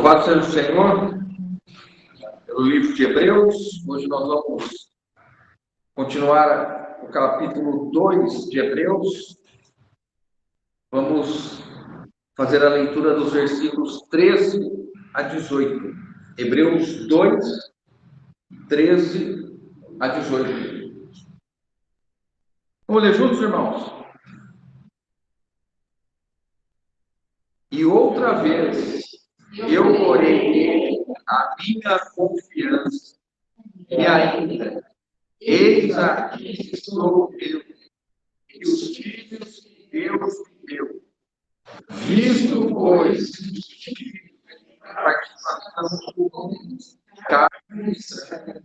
Louvado seja o Senhor, pelo livro de Hebreus. Hoje nós vamos continuar o capítulo 2 de Hebreus. Vamos fazer a leitura dos versículos 13 a 18. Hebreus 2, 13 a 18. Vamos ler juntos, irmãos? E outra vez eu porei nele a minha confiança, e ainda, eis aqui estou eu, e os filhos que Deus me deu. Visto, pois, a participação com carne e sangue,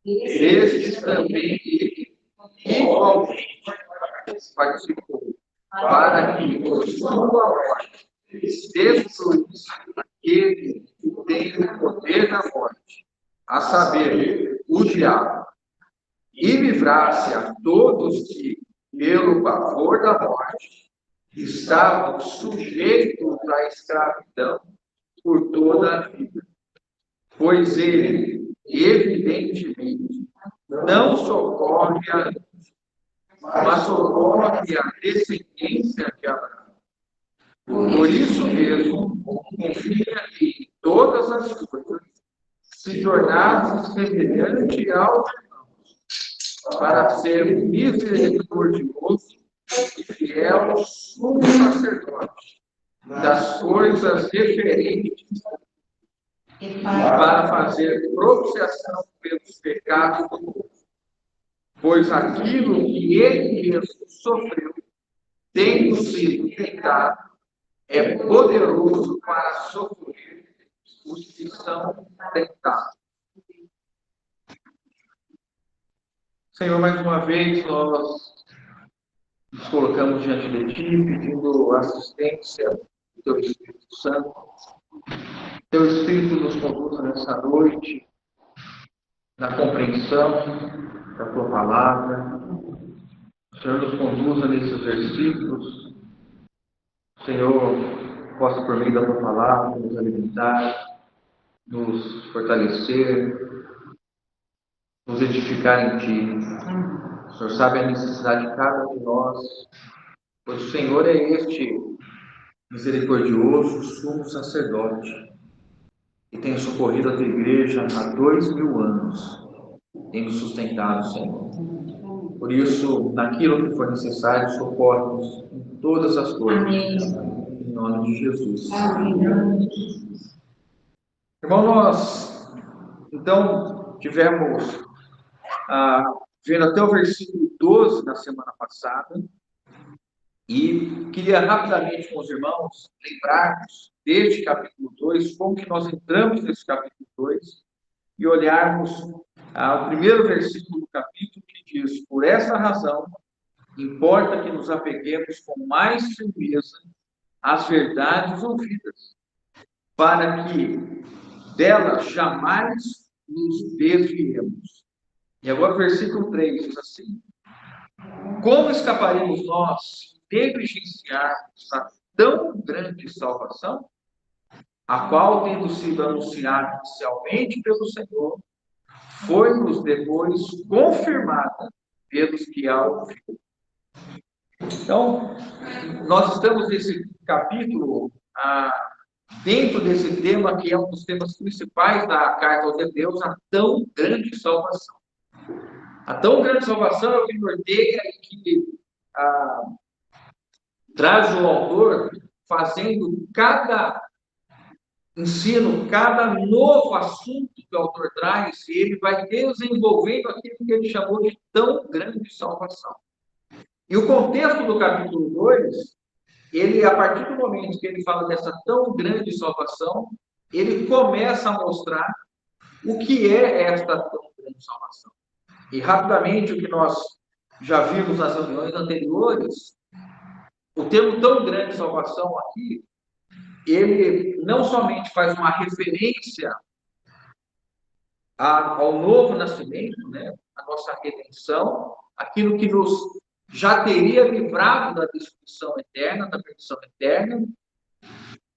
estes também ele igualmente participou, para que por sua morte destruísse aquele que tem o poder da morte, a saber, o diabo, e livrasse a todos que, pelo pavor da morte, estavam sujeitos à escravidão por toda a vida. Pois ele, evidentemente, não socorre a anjos, mas socorre a descendência de Abraão. Por isso mesmo, confia em todas as coisas, se tornasse semelhante aos irmãos, para ser misericordioso e fiel sumo sacerdote das coisas referentes para fazer propiciação pelos pecados do povo. Pois aquilo que ele mesmo sofreu, tendo sido tentado, é poderoso para socorrer os que são tentados. Senhor, mais uma vez nós nos colocamos diante de Ti, pedindo assistência do Teu Espírito Santo. Teu Espírito nos conduza nessa noite na compreensão da Tua Palavra. O Senhor nos conduza nesses versículos. O Senhor possa, por meio da Tua Palavra, nos alimentar, nos fortalecer, nos edificar em Ti. O Senhor sabe a necessidade de cada um de nós, pois o Senhor é este misericordioso sumo sacerdote que tem socorrido a Tua igreja há 2000 anos, tem nos sustentado, Senhor. Por isso, naquilo que for necessário, socorre-nos em todas as coisas. Amém. Em nome de Jesus. Amém. Irmão, nós, então, tivemos vendo até o versículo 12 na semana passada, e queria rapidamente com os irmãos lembrarmos deste capítulo 2, como que nós entramos nesse capítulo 2, e olharmos o primeiro versículo do capítulo, que diz: por essa razão, importa que nos apeguemos com mais firmeza às verdades ouvidas, para que delas jamais nos desviemos. E agora o versículo 3 diz assim: como escaparemos nós se negligenciarmos a tão grande salvação, a qual, tendo sido anunciada inicialmente pelo Senhor, foi-nos depois confirmada pelos que a ouviram. Então, nós estamos nesse capítulo, dentro desse tema que é um dos temas principais da carta aos Hebreus, a tão grande salvação. A tão grande salvação é o que norteia e que traz o autor fazendo cada ensino, cada novo assunto que o autor traz, e ele vai desenvolvendo aquilo que ele chamou de tão grande salvação. E o contexto do capítulo 2, ele, a partir do momento que ele fala dessa tão grande salvação, ele começa a mostrar o que é esta tão grande salvação. E rapidamente, o que nós já vimos nas reuniões anteriores, o termo tão grande salvação aqui, ele não somente faz uma referência ao novo nascimento, né, a nossa redenção, aquilo que nos já teria livrado da destruição eterna, da perdição eterna,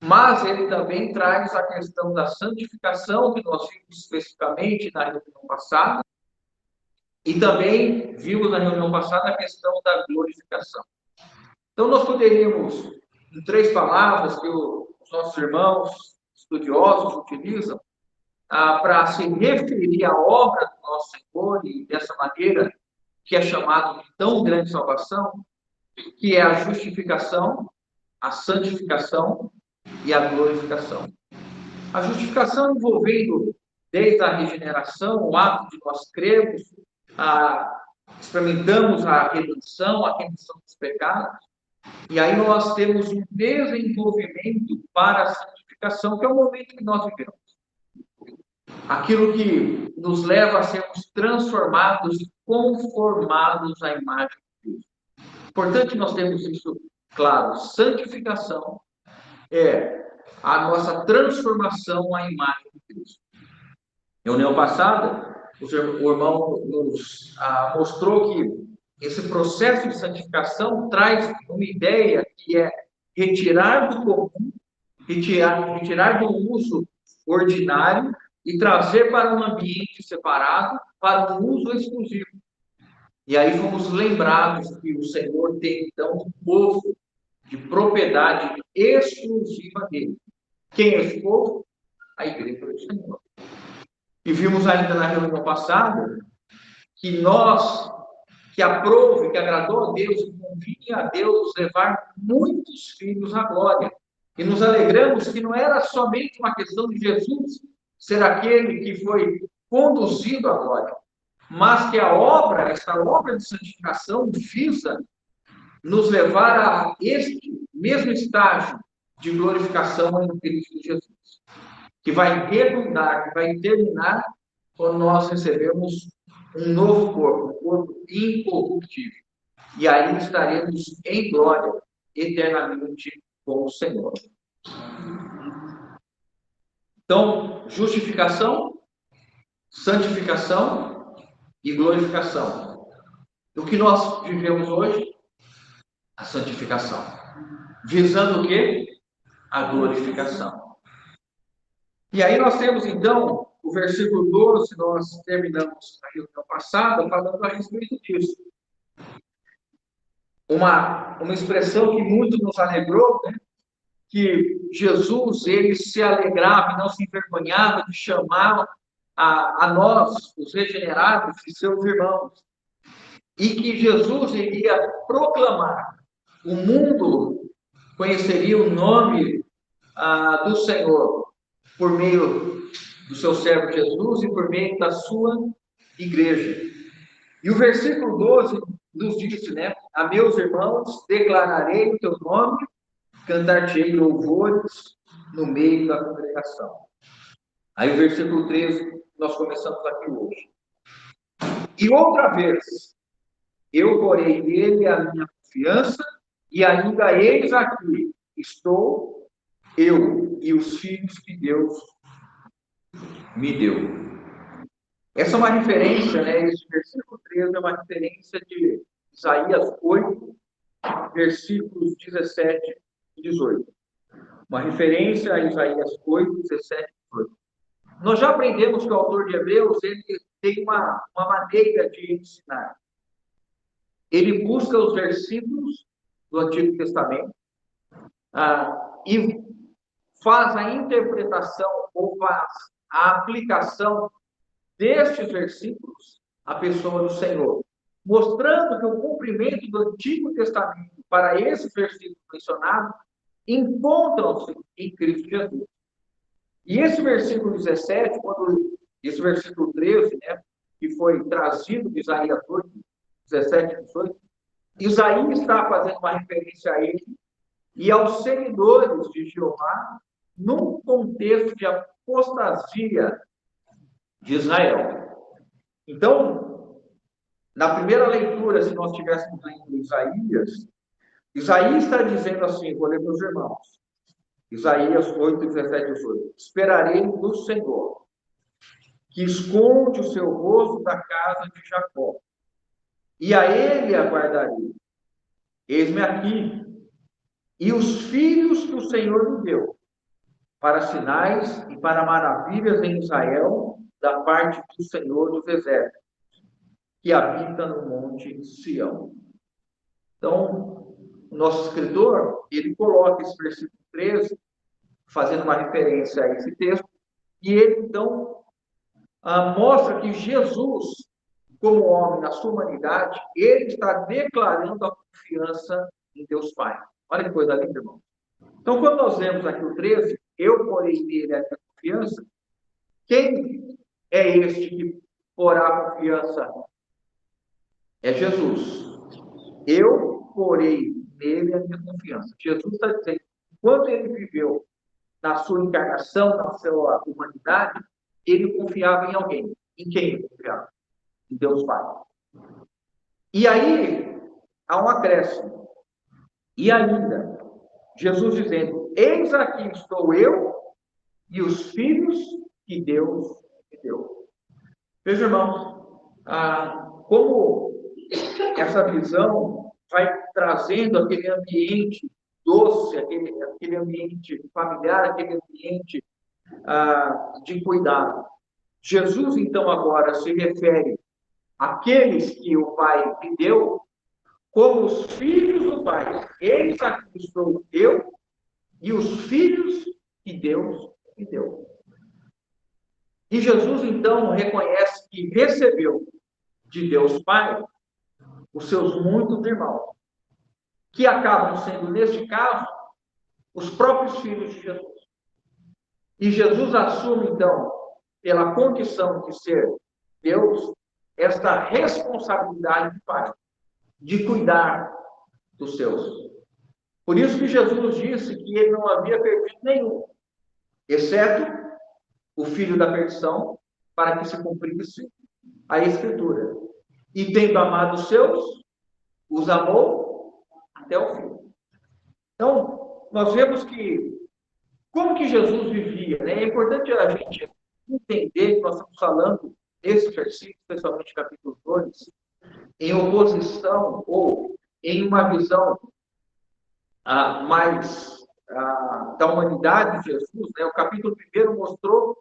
Mas ele também traz a questão da santificação, que nós vimos especificamente na reunião passada, e também vimos na reunião passada a questão da glorificação. Então, nós poderíamos, em 3 palavras que os nossos irmãos estudiosos utilizam, para se referir à obra do nosso Senhor e dessa maneira que é chamado de tão grande salvação, que é a justificação, a santificação e a glorificação. A justificação envolvendo desde a regeneração, o ato de nós crermos, experimentamos a redenção dos pecados, e aí nós temos um desenvolvimento para a santificação, que é o momento que nós vivemos. Aquilo que nos leva a sermos transformados e conformados à imagem de Cristo. Importante nós termos isso claro. Santificação é a nossa transformação à imagem de Cristo. Na reunião passada, o irmão nos mostrou que esse processo de santificação traz uma ideia que é retirar do comum, retirar do uso ordinário e trazer para um ambiente separado, para um uso exclusivo. E aí fomos lembrados que o Senhor tem, então, um povo de propriedade exclusiva dele. Quem é esse povo? A igreja do Senhor. E vimos ainda na reunião passada que nós, que aprove, que agradou a Deus, que convinha a Deus levar muitos filhos à glória. E nos alegramos que não era somente uma questão de Jesus ser aquele que foi conduzido à glória, mas que esta obra de santificação visa nos levar a este mesmo estágio de glorificação em Cristo Jesus, que vai redundar, que vai terminar quando nós recebemos um novo corpo, um corpo incorruptível. E aí estaremos em glória eternamente com o Senhor. Então, justificação, santificação e glorificação. O que nós vivemos hoje? A santificação. Visando o quê? A glorificação. E aí nós temos, então, o versículo 12, nós terminamos a reunião passada falando a respeito disso. Uma expressão que muito nos alegrou, né? Que Jesus, ele se alegrava e não se envergonhava de chamar a nós, os regenerados, de seus irmãos. E que Jesus iria proclamar, o mundo conheceria o nome do Senhor por meio do seu servo Jesus e por meio da sua igreja. E o versículo 12 nos diz, né? A meus irmãos declararei o teu nome, cantar-te-ei louvores no meio da congregação. Aí o versículo 13, nós começamos aqui hoje. E outra vez, eu porei nele a minha confiança, e ainda eis aqui, estou eu e os filhos que Deus me deu. Essa é uma referência, né? Esse versículo 13 é uma referência de Isaías 8, versículos 17 e 18. Uma referência a Isaías 8, 17 e 18. Nós já aprendemos que o autor de Hebreus ele tem uma maneira de ensinar. Ele busca os versículos do Antigo Testamento e faz a interpretação ou faz a aplicação destes versículos à pessoa do Senhor, mostrando que o cumprimento do Antigo Testamento para esses versículos mencionados encontram-se em Cristo Jesus. E esse versículo 17, esse versículo 13, né, que foi trazido de Isaías 8, 17 e 18, Isaías está fazendo uma referência a ele e aos seguidores de Jeová num contexto de apostasia de Israel. Então, na primeira leitura, se nós estivéssemos lendo Isaías está dizendo assim, vou ler para os irmãos, Isaías 8, 17 e 18. Esperarei no Senhor, que esconde o seu rosto da casa de Jacó, e a ele aguardarei. Eis-me aqui, e os filhos que o Senhor me deu, para sinais e para maravilhas em Israel, da parte do Senhor dos Exércitos, que habita no monte Sião. Então, o nosso escritor, ele coloca esse versículo 13, fazendo uma referência a esse texto, e ele, então, mostra que Jesus, como homem na sua humanidade, ele está declarando a confiança em Deus Pai. Olha que coisa linda, irmão. Então, quando nós vemos aqui o 13, eu porei nele a minha confiança, quem é este que porá confiança? É Jesus. Eu porei nele a minha confiança. Jesus está dizendo, enquanto ele viveu na sua encarnação, na sua humanidade, ele confiava em alguém. Em quem ele confiava? Em Deus Pai. E aí, há um acréscimo. E ainda, Jesus dizendo, eis aqui estou eu e os filhos que Deus me deu. Veja, irmãos, como essa visão vai trazendo aquele ambiente doce, aquele ambiente familiar, aquele ambiente de cuidado. Jesus, então, agora se refere àqueles que o Pai me deu como os filhos do Pai. Eis aqui estou eu e os filhos que Deus me deu. E Jesus, então, reconhece que recebeu de Deus Pai os seus muitos irmãos, que acabam sendo, neste caso, os próprios filhos de Jesus. E Jesus assume, então, pela condição de ser Deus, esta responsabilidade de Pai, de cuidar dos seus. Por isso que Jesus disse que ele não havia perdido nenhum, exceto o filho da perdição, para que se cumprisse a Escritura. E tendo amado os seus, os amou até o fim. Então, nós vemos que, como que Jesus vivia, né? É importante a gente entender que nós estamos falando desse versículo, especialmente capítulo 2, em oposição ou em uma visão mais da humanidade de Jesus, né? O capítulo 1 mostrou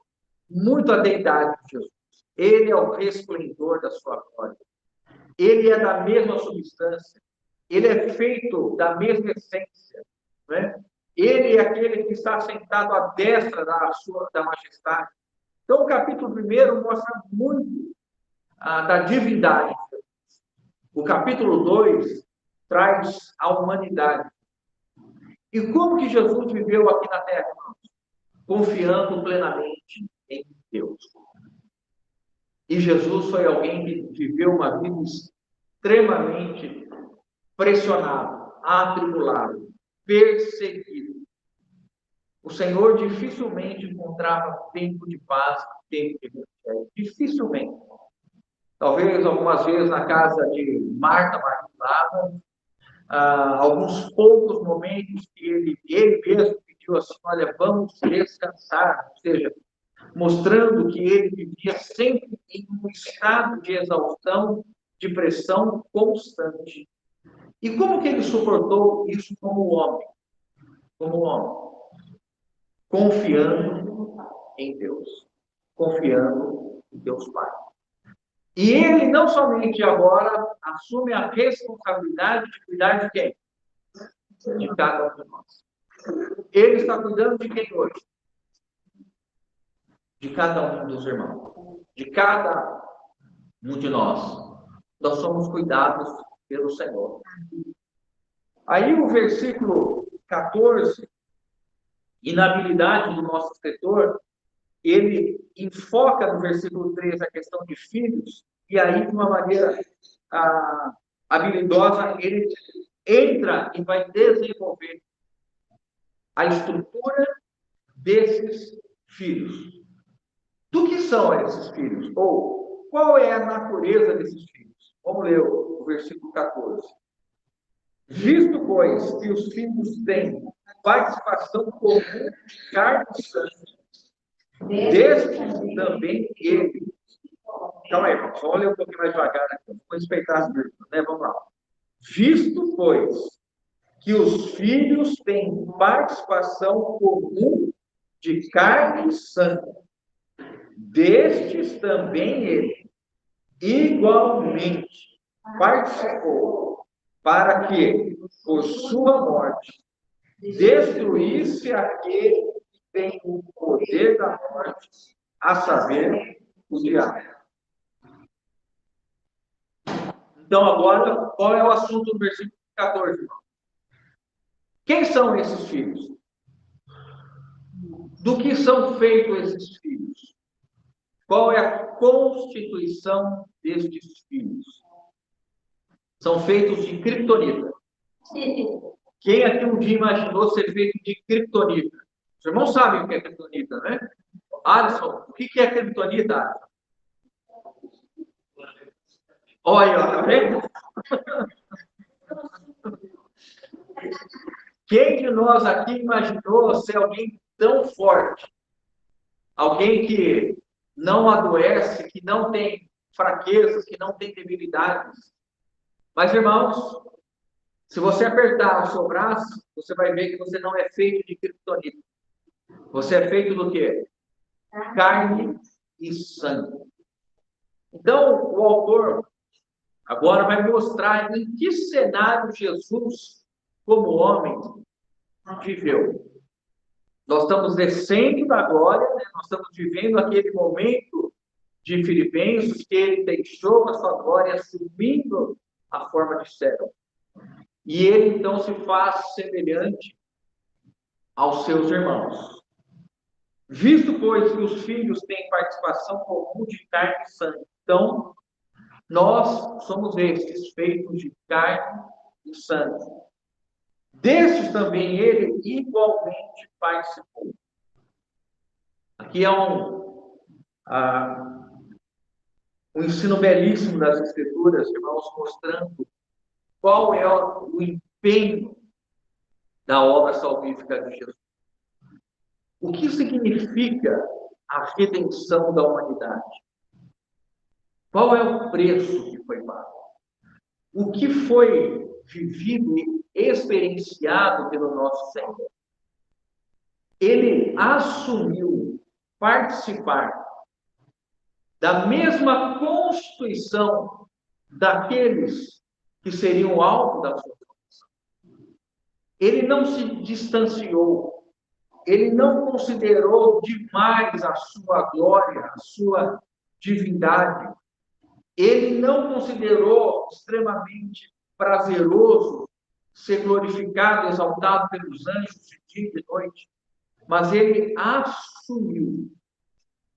muito a deidade de Jesus. Ele é o resplendor da sua glória. Ele é da mesma substância. Ele é feito da mesma essência. Né? Ele é aquele que está sentado à destra da majestade. Então, o capítulo 1 mostra muito da divindade. O capítulo 2 traz a humanidade. E como que Jesus viveu aqui na Terra, irmãos? Confiando plenamente em Deus. E Jesus foi alguém que viveu uma vida extremamente pressionado, atribulado, perseguido. O Senhor dificilmente encontrava tempo de paz, tempo de mistério. Dificilmente. Talvez algumas vezes na casa de Marta estava, alguns poucos momentos que ele mesmo pediu assim, olha, vamos descansar, ou seja, mostrando que ele vivia sempre em um estado de exaustão, de pressão constante. E como que ele suportou isso como homem? Como homem? Confiando em Deus. Confiando em Deus Pai. E ele não somente agora assume a responsabilidade de cuidar de quem? De cada um de nós. Ele está cuidando de quem hoje? De cada um dos irmãos. De cada um de nós. Nós somos cuidados pelo Senhor. Aí o versículo 14, inabilidade do nosso escritor, ele enfoca no versículo 3 a questão de filhos, e aí, de uma maneira habilidosa, ele entra e vai desenvolver a estrutura desses filhos. Do que são esses filhos? Ou qual é a natureza desses filhos? Vamos ler o versículo 14. Visto, pois, que os filhos têm participação comum de carne e sangue, destes também ele. Calma aí, vamos ler um pouquinho mais devagar aqui. Vamos respeitar as vírgulas, né? Vamos lá. Visto, pois, que os filhos têm participação comum de carne e sangue, destes também ele igualmente participou, para que, por sua morte, destruísse aquele que tem o poder da morte, a saber, o diabo. Então, agora, qual é o assunto do versículo 14, irmão? Quem são esses filhos? Do que são feitos esses filhos? Qual é a constituição destes filhos? São feitos de criptonita. Quem aqui um dia imaginou ser feito de criptonita? Os irmãos sabem o que é criptonita, né? Alisson, o que é criptonita, Alisson? Olha, tá vendo? Quem de nós aqui imaginou ser alguém tão forte? Alguém que não adoece, que não tem fraquezas, que não tem debilidades. Mas, irmãos, se você apertar o seu braço, você vai ver que você não é feito de criptonita. Você é feito do quê? Carne e sangue. Então, o autor agora vai mostrar em que cenário Jesus, como homem, viveu. Nós estamos descendo da glória, né? Nós estamos vivendo aquele momento de Filipenses que ele deixou a sua glória assumindo a forma de servo. E ele então se faz semelhante aos seus irmãos. Visto, pois, que os filhos têm participação comum de carne e sangue, então nós somos estes, feitos de carne e sangue. Destes também ele igualmente participou. Aqui é um ensino belíssimo das Escrituras, irmãos, mostrando qual é o empenho da obra salvífica de Jesus. O que significa a redenção da humanidade? Qual é o preço que foi pago? O que foi vivido e experienciado pelo nosso Senhor? Ele assumiu participar da mesma constituição daqueles que seriam o alvo da sua salvação. Ele não se distanciou, ele não considerou demais a sua glória, a sua divindade. Ele não considerou extremamente prazeroso ser glorificado, exaltado pelos anjos de dia e de noite, mas ele assumiu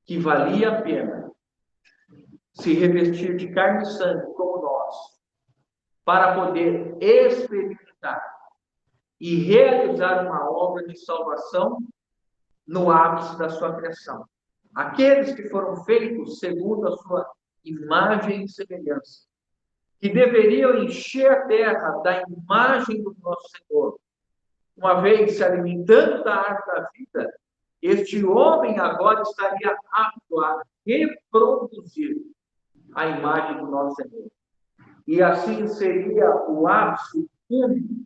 que valia a pena se revestir de carne e sangue como nós, para poder experimentar e realizar uma obra de salvação no ápice da sua criação. Aqueles que foram feitos segundo a sua imagem e semelhança, que deveriam encher a terra da imagem do nosso Senhor, uma vez se alimentando da árvore da vida, este homem agora estaria apto a reproduzir a imagem do nosso Senhor. E assim seria o ápice único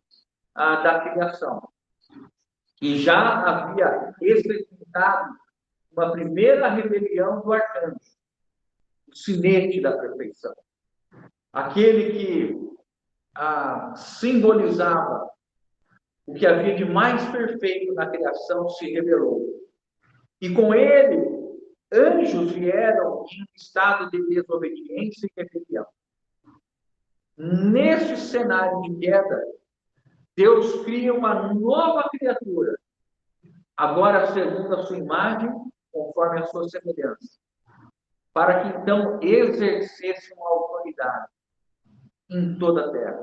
da criação. E já havia experimentado uma primeira rebelião do arcanjo, o sinete da perfeição. Aquele que simbolizava o que havia de mais perfeito na criação se rebelou. E com ele, anjos vieram em estado de desobediência e rebelião. Neste cenário de queda, Deus cria uma nova criatura, agora segundo a sua imagem, conforme a sua semelhança, para que então exercesse uma autoridade em toda a terra.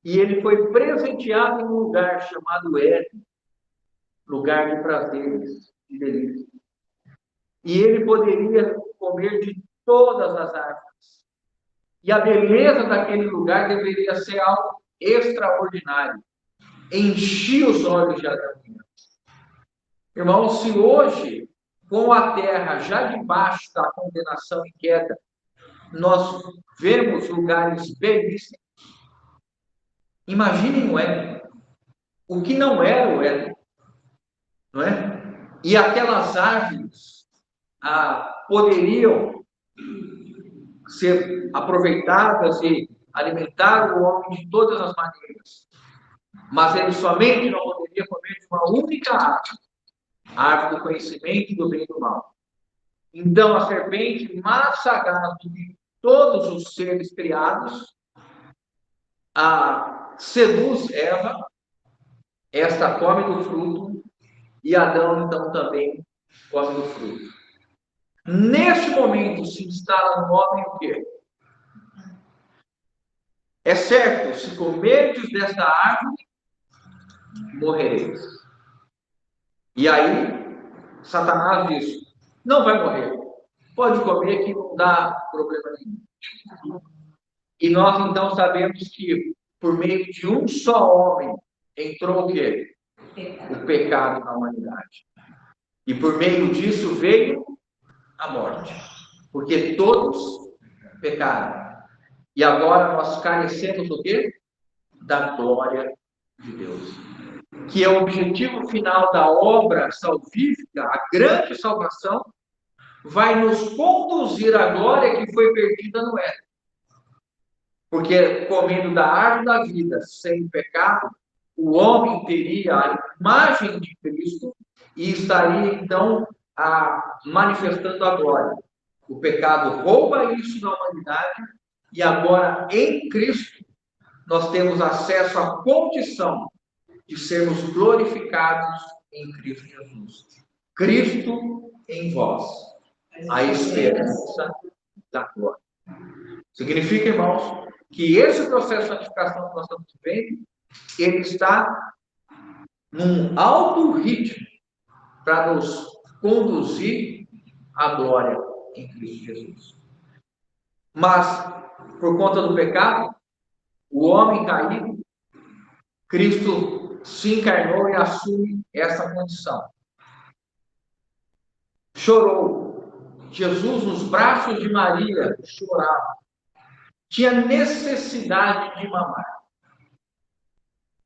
E ele foi presenteado em um lugar chamado Éden, lugar de prazeres, de delícias. E ele poderia comer de todas as árvores. E a beleza daquele lugar deveria ser algo extraordinário. Enchia os olhos de Adão. Irmãos, se hoje, com a terra já debaixo da condenação e queda, nós vemos lugares belíssimos, imaginem o Éden. O que não era o Éden, não é? e aquelas árvores poderiam ser aproveitadas e alimentar o homem de todas as maneiras, mas ele somente não poderia comer de uma única árvore, a árvore do conhecimento do bem e do mal. Então a serpente, mais sagaz do que todos os seres criados, seduz Eva, esta come do fruto, e Adão então também come do fruto. Neste momento se instala no homem o quê? É certo, se comerdes desta árvore, morrereis. E aí, Satanás diz, não vai morrer. Pode comer que não dá problema nenhum. E nós então sabemos que por meio de um só homem entrou o quê? O pecado na humanidade. E por meio disso veio a morte. Porque todos pecaram. E agora nós carecemos do quê? Da glória de Deus. Que é o objetivo final da obra salvífica, a grande salvação, vai nos conduzir à glória que foi perdida no Éden. Porque comendo da árvore da vida, sem pecado, o homem teria a imagem de Cristo e estaria, então, manifestando a glória. O pecado rouba isso da humanidade e agora, em Cristo, nós temos acesso à condição de sermos glorificados em Cristo Jesus. Cristo em vós, a esperança da glória. Significa, irmãos, que esse processo de santificação que nós estamos vivendo, ele está num alto ritmo para nos conduzir à glória em Cristo Jesus. Mas, por conta do pecado, o homem caído, Cristo se encarnou e assume essa condição. Chorou. Jesus, nos braços de Maria, chorava. Tinha necessidade de mamar.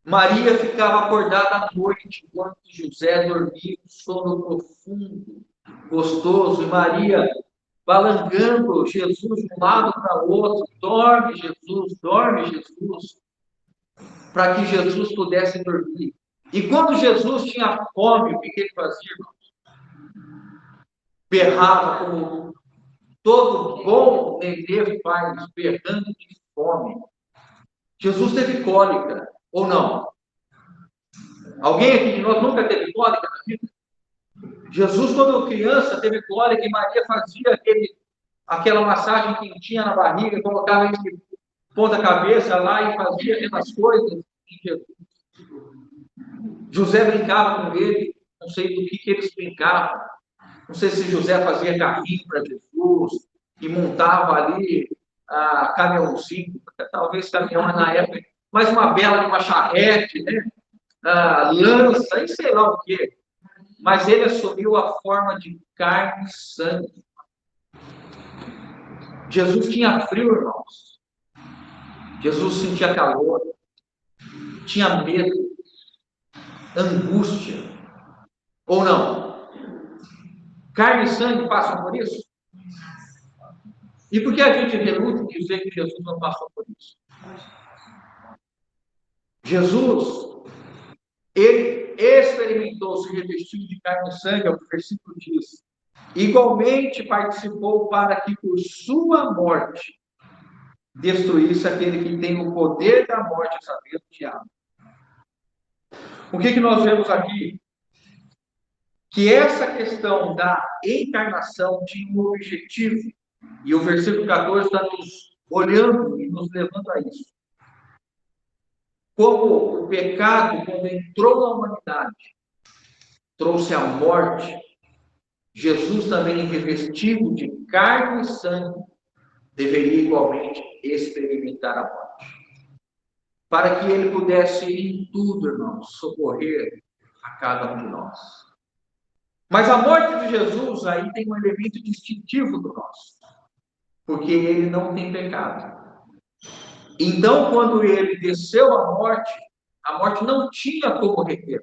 Maria ficava acordada à noite, enquanto José dormia, um sono profundo, gostoso, e Maria balangando Jesus de um lado para o outro, dorme Jesus, para que Jesus pudesse dormir. E quando Jesus tinha fome, o que ele fazia, irmãos? Berrava como todo bom nenê faz, berrando de fome. Jesus teve cólica, ou não? Alguém aqui de nós nunca teve cólica na vida? Jesus, quando criança, teve cólica e Maria fazia aquela massagem quentinha na barriga, colocava ele de ponta cabeça lá e fazia aquelas coisas em Jesus. José brincava com ele, não sei do que eles brincavam. Não sei se José fazia carrinho para Jesus e montava ali caminhãozinho, talvez caminhão na época, mas uma bela de uma charrete, né? Lança, e sei lá o quê. Mas ele assumiu a forma de carne e sangue. Jesus tinha frio, irmãos. Jesus sentia calor, tinha medo, angústia. Ou não? Carne e sangue passam por isso? E por que a gente reluta dizer que Jesus não passou por isso? Jesus, ele experimentou, se revestiu de carne e sangue, é o que o versículo diz. Igualmente participou para que por sua morte destruísse aquele que tem o poder da morte, saber, o diabo. O que nós vemos aqui? Que essa questão da encarnação tinha um objetivo, e o versículo 14 está nos olhando e nos levando a isso. Como o pecado, quando entrou na humanidade, trouxe a morte, Jesus também, revestido de carne e sangue, deveria igualmente experimentar a morte. Para que ele pudesse ir em tudo, irmãos, socorrer a cada um de nós. Mas a morte de Jesus aí tem um elemento distintivo do nosso, porque ele não tem pecado. Então, quando ele desceu à morte, a morte não tinha como reter.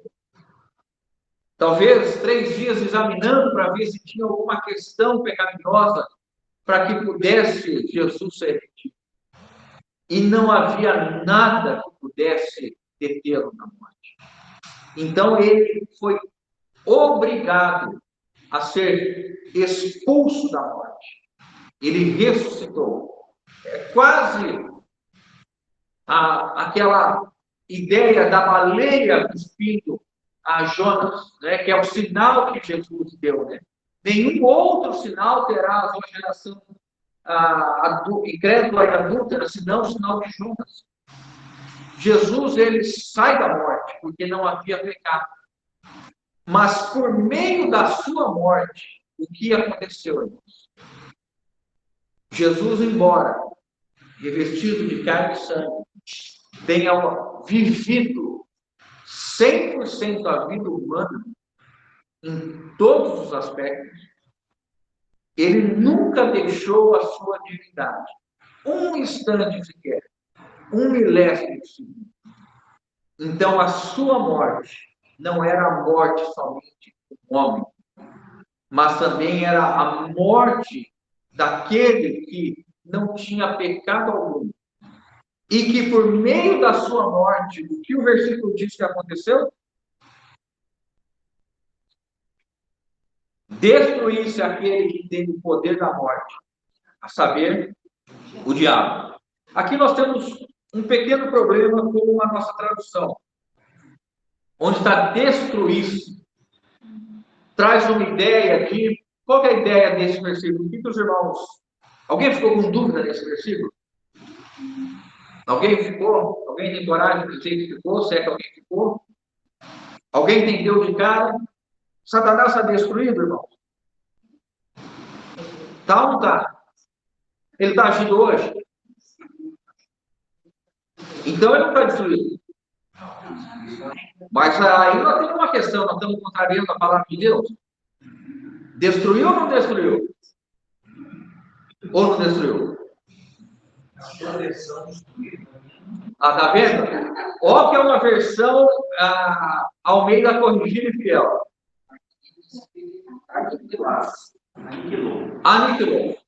talvez 3 dias examinando para ver se tinha alguma questão pecaminosa para que pudesse Jesus ser retido. E não havia nada que pudesse detê-lo na morte. Então ele foi obrigado a ser expulso da morte. Ele ressuscitou. É quase aquela ideia da baleia cuspindo a Jonas, né, que é o sinal que Jesus deu. Né? Nenhum outro sinal terá a sua geração incrédula e adúltera, senão o sinal de Jonas. Jesus, ele sai da morte, porque não havia pecado. Mas por meio da sua morte, o que aconteceu, irmãos? Jesus, embora revestido de carne e sangue, tenha vivido 100% a vida humana em todos os aspectos, ele nunca deixou a sua divindade. Um instante sequer, um milésimo de segundo. Então, a sua morte não era a morte somente do homem, mas também era a morte daquele que não tinha pecado algum. E que por meio da sua morte, o que o versículo diz que aconteceu? Destruísse aquele que tem o poder da morte, a saber, o diabo. Aqui nós temos um pequeno problema com a nossa tradução, onde está destruir-se. Traz uma ideia de... Qual é a ideia desse versículo? O que os irmãos... Alguém ficou com dúvida nesse versículo? Alguém ficou? Alguém tem coragem de dizer que ficou? Se é que alguém ficou? Alguém entendeu de cara? Satanás está destruído, irmão? Tá ou não está? Ele está agindo hoje? Então ele não está destruído. Mas aí nós temos uma questão, nós estamos contrariando a palavra de Deus. Destruiu ou não destruiu? Ou não destruiu? Tá vendo? Ó que é uma versão Almeida Corrigida e Fiel. Aniquilou.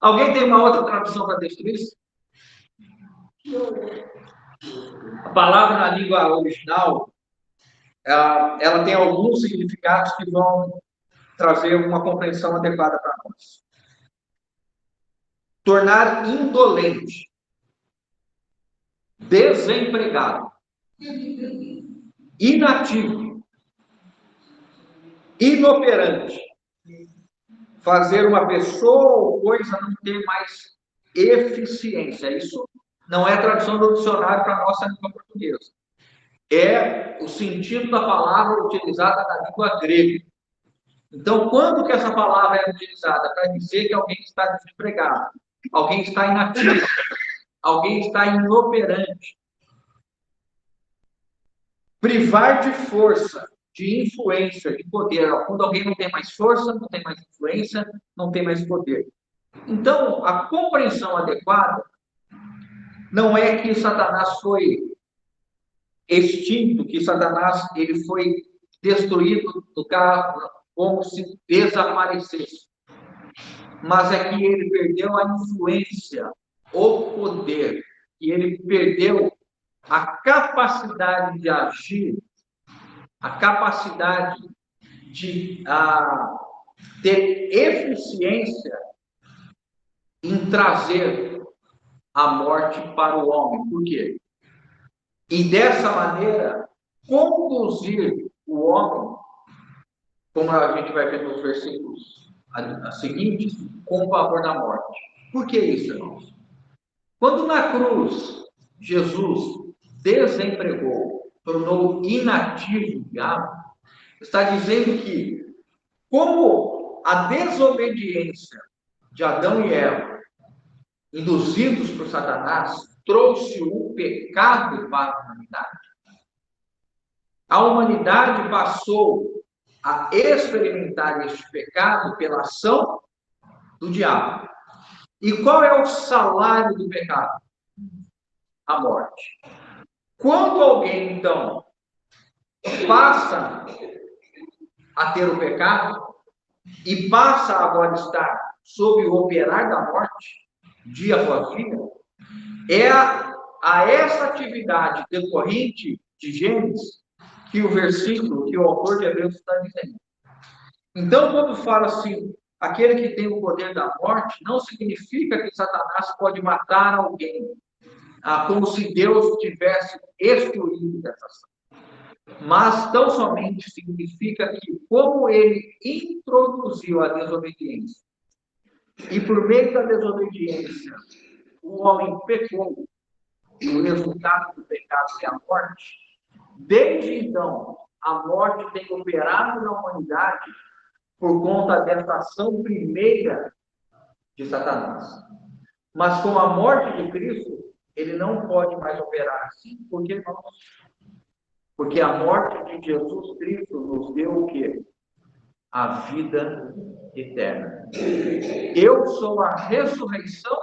Alguém tem uma outra tradução para destruir? A palavra na língua original, ela tem alguns significados que vão trazer uma compreensão adequada para nós. Tornar indolente, desempregado, inativo, inoperante, fazer uma pessoa ou coisa não ter mais eficiência. Isso não é tradução do dicionário para a nossa língua portuguesa. É o sentido da palavra utilizada na língua grega. Então, quando que essa palavra é utilizada? Para dizer que alguém está desempregado, alguém está inativo, alguém está inoperante. Privar de força, de influência, de poder. Quando alguém não tem mais força, não tem mais influência, não tem mais poder. Então, a compreensão adequada não é que Satanás foi extinto, que Satanás ele foi destruído do carro, como se desaparecesse. Mas é que ele perdeu a influência, o poder, e ele perdeu a capacidade de agir, a capacidade de ter eficiência em trazer a morte para o homem. Por quê? E dessa maneira, conduzir o homem, como a gente vai ver nos versículos seguintes, com o pavor da morte. Por que isso, irmãos? Quando na cruz Jesus desempregou, tornou inativo o diabo, está dizendo que, como a desobediência de Adão e Eva, induzidos por Satanás, trouxe o pecado para a humanidade, a humanidade passou a experimentar este pecado pela ação do diabo. E qual é o salário do pecado? A morte. Quando alguém, então, passa a ter o pecado e passa agora a estar sob o operar da morte, dia após dia, é a essa atividade decorrente de Gênesis que o versículo, que o autor de Hebreus está dizendo. Então, quando fala assim, aquele que tem o poder da morte, não significa que Satanás pode matar alguém, como se Deus tivesse excluído dessa ação. Mas tão somente significa que, como ele introduziu a desobediência, e por meio da desobediência, o homem pecou, e o resultado do pecado é a morte, desde então, a morte tem operado na humanidade por conta dessa ação primeira de Satanás. Mas com a morte de Cristo, ele não pode mais operar assim. Por que não? Porque a morte de Jesus Cristo nos deu o quê? A vida eterna. Eu sou a ressurreição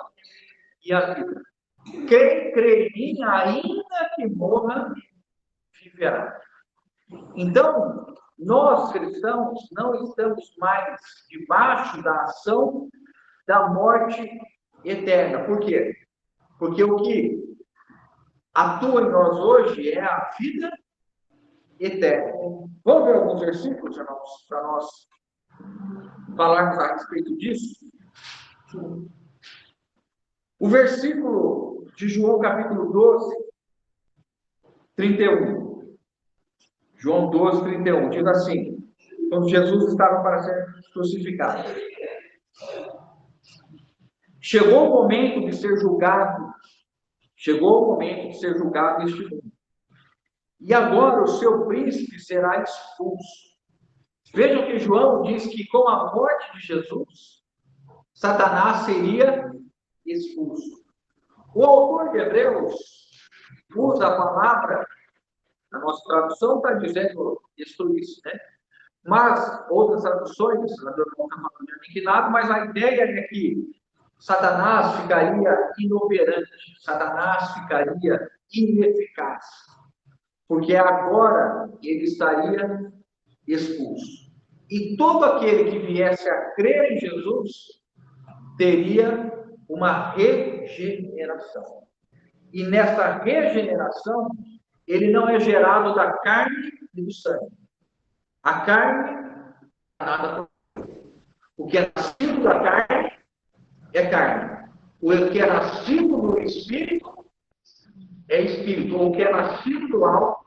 e a vida. Quem crê em mim, ainda que morra, viverá. Então, nós cristãos não estamos mais debaixo da ação da morte eterna. Por quê? Porque o que atua em nós hoje é a vida eterna. Vamos ver alguns versículos, irmãos, para nós falarmos a respeito disso? O versículo de João, capítulo 12, 31. João 12, 31, diz assim, quando Jesus estava para ser crucificado. Chegou o momento de ser julgado neste mundo. E agora o seu príncipe será expulso. Vejam que João diz que com a morte de Jesus, Satanás seria expulso. O autor de Hebreus usa a palavra, na nossa tradução está dizendo destruir-se, né? Mas outras traduções, não está falando aniquilado, mas a ideia é que Satanás ficaria inoperante, Satanás ficaria ineficaz, porque agora ele estaria expulso. E todo aquele que viesse a crer em Jesus teria uma regeneração. E nessa regeneração, ele não é gerado da carne e do sangue. A carne, nada. O que é nascido da carne é carne. O que é nascido do Espírito é Espírito. Ou o que é nascido do alto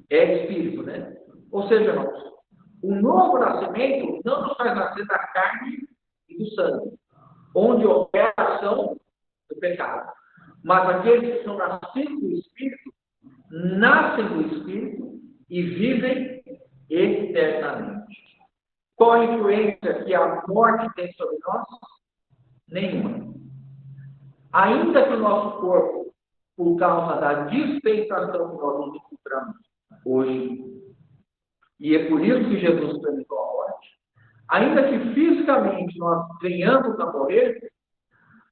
é Espírito, né? Ou seja, irmãos, o novo nascimento não nos faz nascer da carne e do sangue, onde opera a ação do pecado. Mas aqueles que são nascidos do Espírito, nascem do Espírito e vivem eternamente. Qual a influência que a morte tem sobre nós? Nenhuma. Ainda que o nosso corpo, por causa da dispensação que nós nos encontramos hoje, e é por isso que Jesus permitiu a morte, ainda que fisicamente nós venhamos a morrer,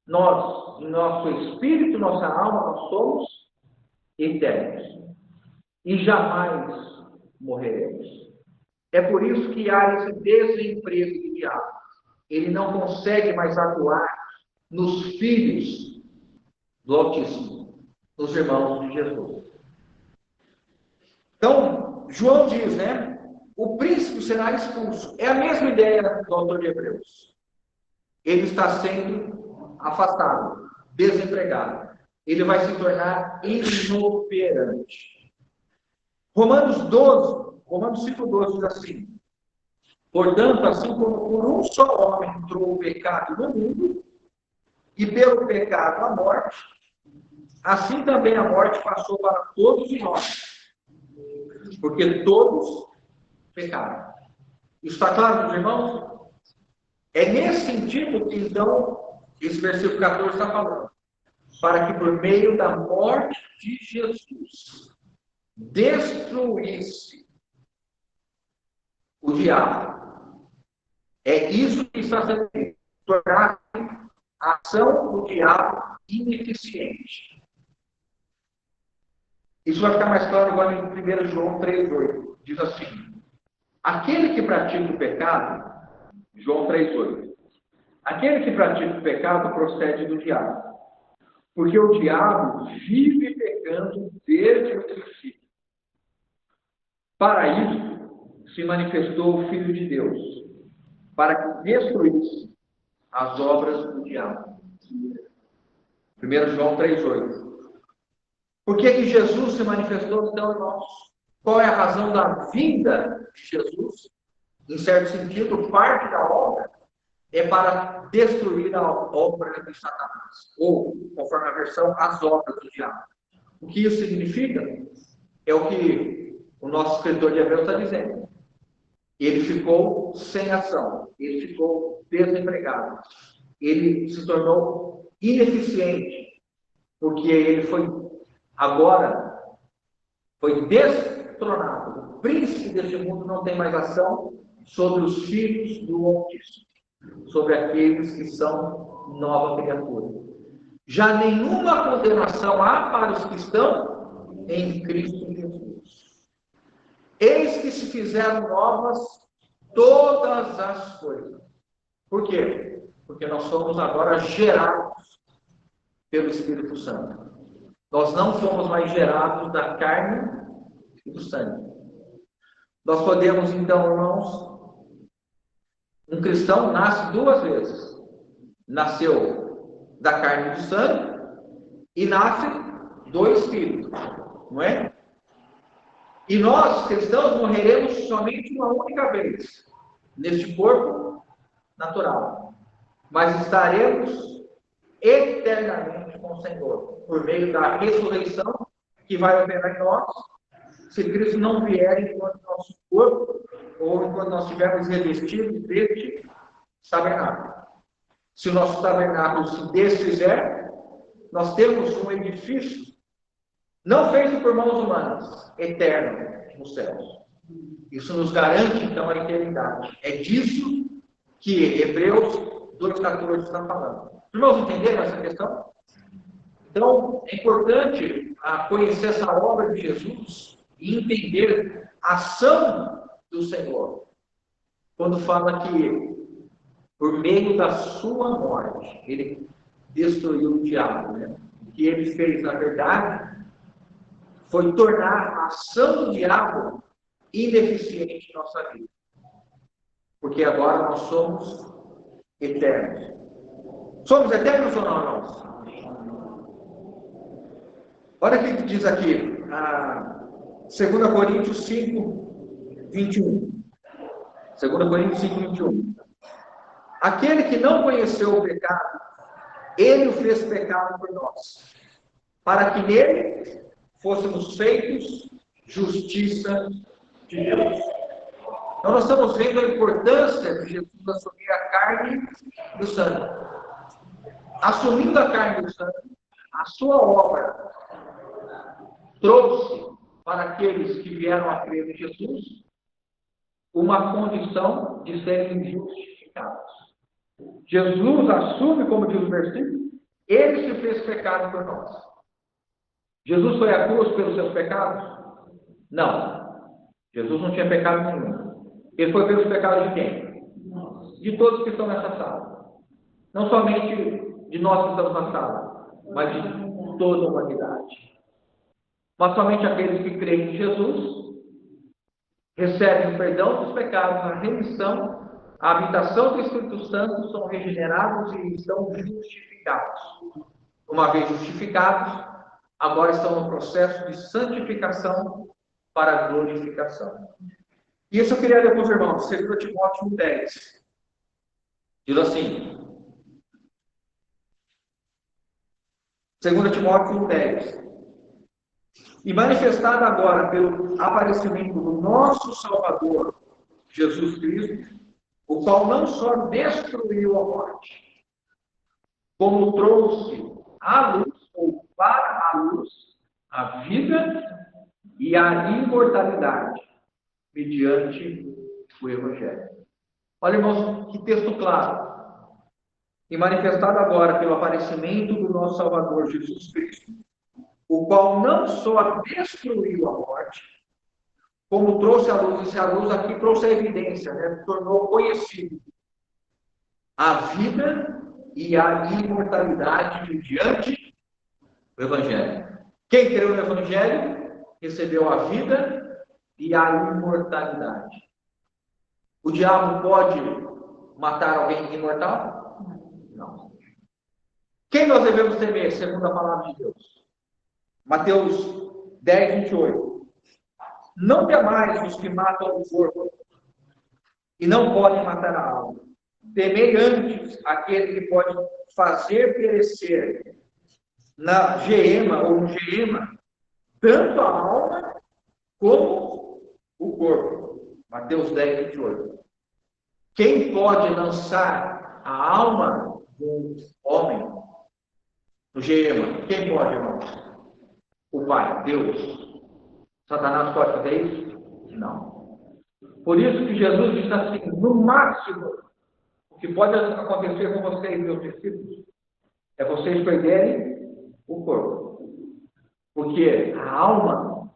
nós, nosso espírito, nossa alma, nós somos eternos. E jamais morreremos. É por isso que há esse desemprego do diabo. Ele não consegue mais atuar nos filhos do Altíssimo, nos irmãos de Jesus. Então, João diz, né? O príncipe será expulso. É a mesma ideia do autor de Hebreus. Ele está sendo afastado, desempregado. Ele vai se tornar inoperante. Romanos 5,12 diz assim: portanto, assim como por um só homem entrou o pecado no mundo, e pelo pecado a morte, assim também a morte passou para todos nós, porque todos pecaram. Isso está claro, meus irmãos? É nesse sentido que, então, esse versículo 14 está falando. Para que por meio da morte de Jesus destruísse o diabo. É isso que está sendo feito. Tornar a ação do diabo ineficiente. Isso vai ficar mais claro agora em 1 João 3,8. Diz assim: aquele que pratica o pecado, João 3,8. Aquele que pratica o pecado procede do diabo, porque o diabo vive pecando desde o princípio. Para isso se manifestou o Filho de Deus, para que destruísse as obras do diabo. 1 João 3,8. Por que Jesus se manifestou, então, irmãos? Qual é a razão da vinda de Jesus? Em certo sentido, parte da obra é para destruir a obra de Satanás, ou, conforme a versão, as obras do diabo. O que isso significa? É o que o nosso escritor de Hebreus está dizendo. Ele ficou sem ação, ele ficou desempregado, ele se tornou ineficiente, porque ele agora foi destronado. O príncipe deste mundo não tem mais ação sobre os filhos do Altíssimo, sobre aqueles que são nova criatura. Já nenhuma condenação há para os que estão em Cristo Jesus. Eis que se fizeram novas todas as coisas. Por quê? Porque nós somos agora gerados pelo Espírito Santo. Nós não somos mais gerados da carne e do sangue. Nós podemos, então, irmãos, um cristão nasce duas vezes. Nasceu da carne e do sangue e nasce do Espírito, não é? E nós, cristãos, morreremos somente uma única vez, neste corpo natural. Mas estaremos eternamente com o Senhor, por meio da ressurreição que vai operar em nós, se Cristo não vier enquanto nosso corpo, ou enquanto nós estivermos revestidos deste tabernáculo. Se o nosso tabernáculo se desfizer, nós temos um edifício, não feito por mãos humanas, eterno nos céus. Isso nos garante, então, a eternidade. É disso que Hebreus 2,14 está falando. Irmãos, entenderam essa questão? Então, é importante conhecer essa obra de Jesus e entender a ação do Senhor. Quando fala que, por meio da sua morte, ele destruiu o diabo. Né? O que ele fez, na verdade, foi tornar a ação do diabo ineficiente em nossa vida. Porque agora nós somos eternos. Somos eternos ou não, irmãos? Olha o que diz aqui, 2 Coríntios 5, 21. 2 Coríntios 5, 21. Aquele que não conheceu o pecado, ele o fez pecado por nós, para que nele fôssemos feitos justiça de Deus. Então, nós estamos vendo a importância de Jesus assumir a carne e o sangue. Assumindo a carne e o sangue, a sua obra trouxe para aqueles que vieram a crer em Jesus uma condição de serem justificados. Jesus assume, como diz o versículo, ele se fez pecado por nós. Jesus foi à cruz pelos seus pecados? Não. Jesus não tinha pecado nenhum. Ele foi pelos pecados de quem? De todos que estão nessa sala. Não somente de nós que estamos na sala, mas de toda a humanidade. Mas somente aqueles que creem em Jesus recebem o perdão dos pecados, a remissão, a habitação do Espírito Santo, são regenerados e estão justificados. Uma vez justificados, agora estão no processo de santificação para a glorificação. Isso eu queria ler para os irmãos, 2 Timóteo 10. Diz assim, 2 Timóteo 10. E manifestado agora pelo aparecimento do nosso Salvador, Jesus Cristo, o qual não só destruiu a morte, como trouxe à luz, ou para a luz, a vida e a imortalidade, mediante o Evangelho. Olha, irmãos, que texto claro. E manifestado agora pelo aparecimento do nosso Salvador, Jesus Cristo, o qual não só destruiu a morte, como trouxe a luz, e a luz aqui trouxe a evidência, né? Tornou conhecido a vida e a imortalidade mediante o Evangelho. Quem creu no Evangelho recebeu a vida e a imortalidade. O diabo pode matar alguém imortal? Não. Quem nós devemos temer, segundo a palavra de Deus? Mateus 10, 28. Não temais os que matam o corpo e não podem matar a alma. Temei antes aquele que pode fazer perecer na geema ou no geema tanto a alma como o corpo. Mateus 10, 28. Quem pode lançar a alma do homem no geema? Quem pode, irmãos? O Pai, Deus. Satanás pode fazer isso? Não. Por isso que Jesus disse assim, no máximo, o que pode acontecer com vocês, meus discípulos, é vocês perderem o corpo. Porque a alma,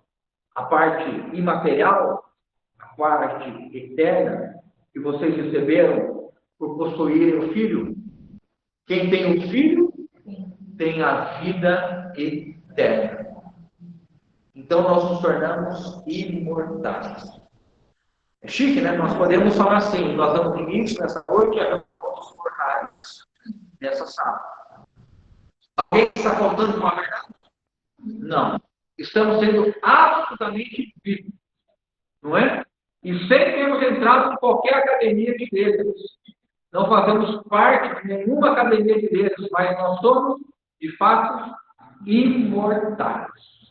a parte imaterial, a parte eterna, que vocês receberam por possuírem o Filho, quem tem o Filho, tem a vida eterna. Então, nós nos tornamos imortais. É chique, né? Nós podemos falar assim, nós damos início nessa noite a pontos mortais nessa sala. Alguém está faltando uma verdade? Não. Estamos sendo absolutamente vivos. Não é? E sem termos entrado em qualquer academia de igrejas. Não fazemos parte de nenhuma academia de igrejas, mas nós somos, de fato, imortais.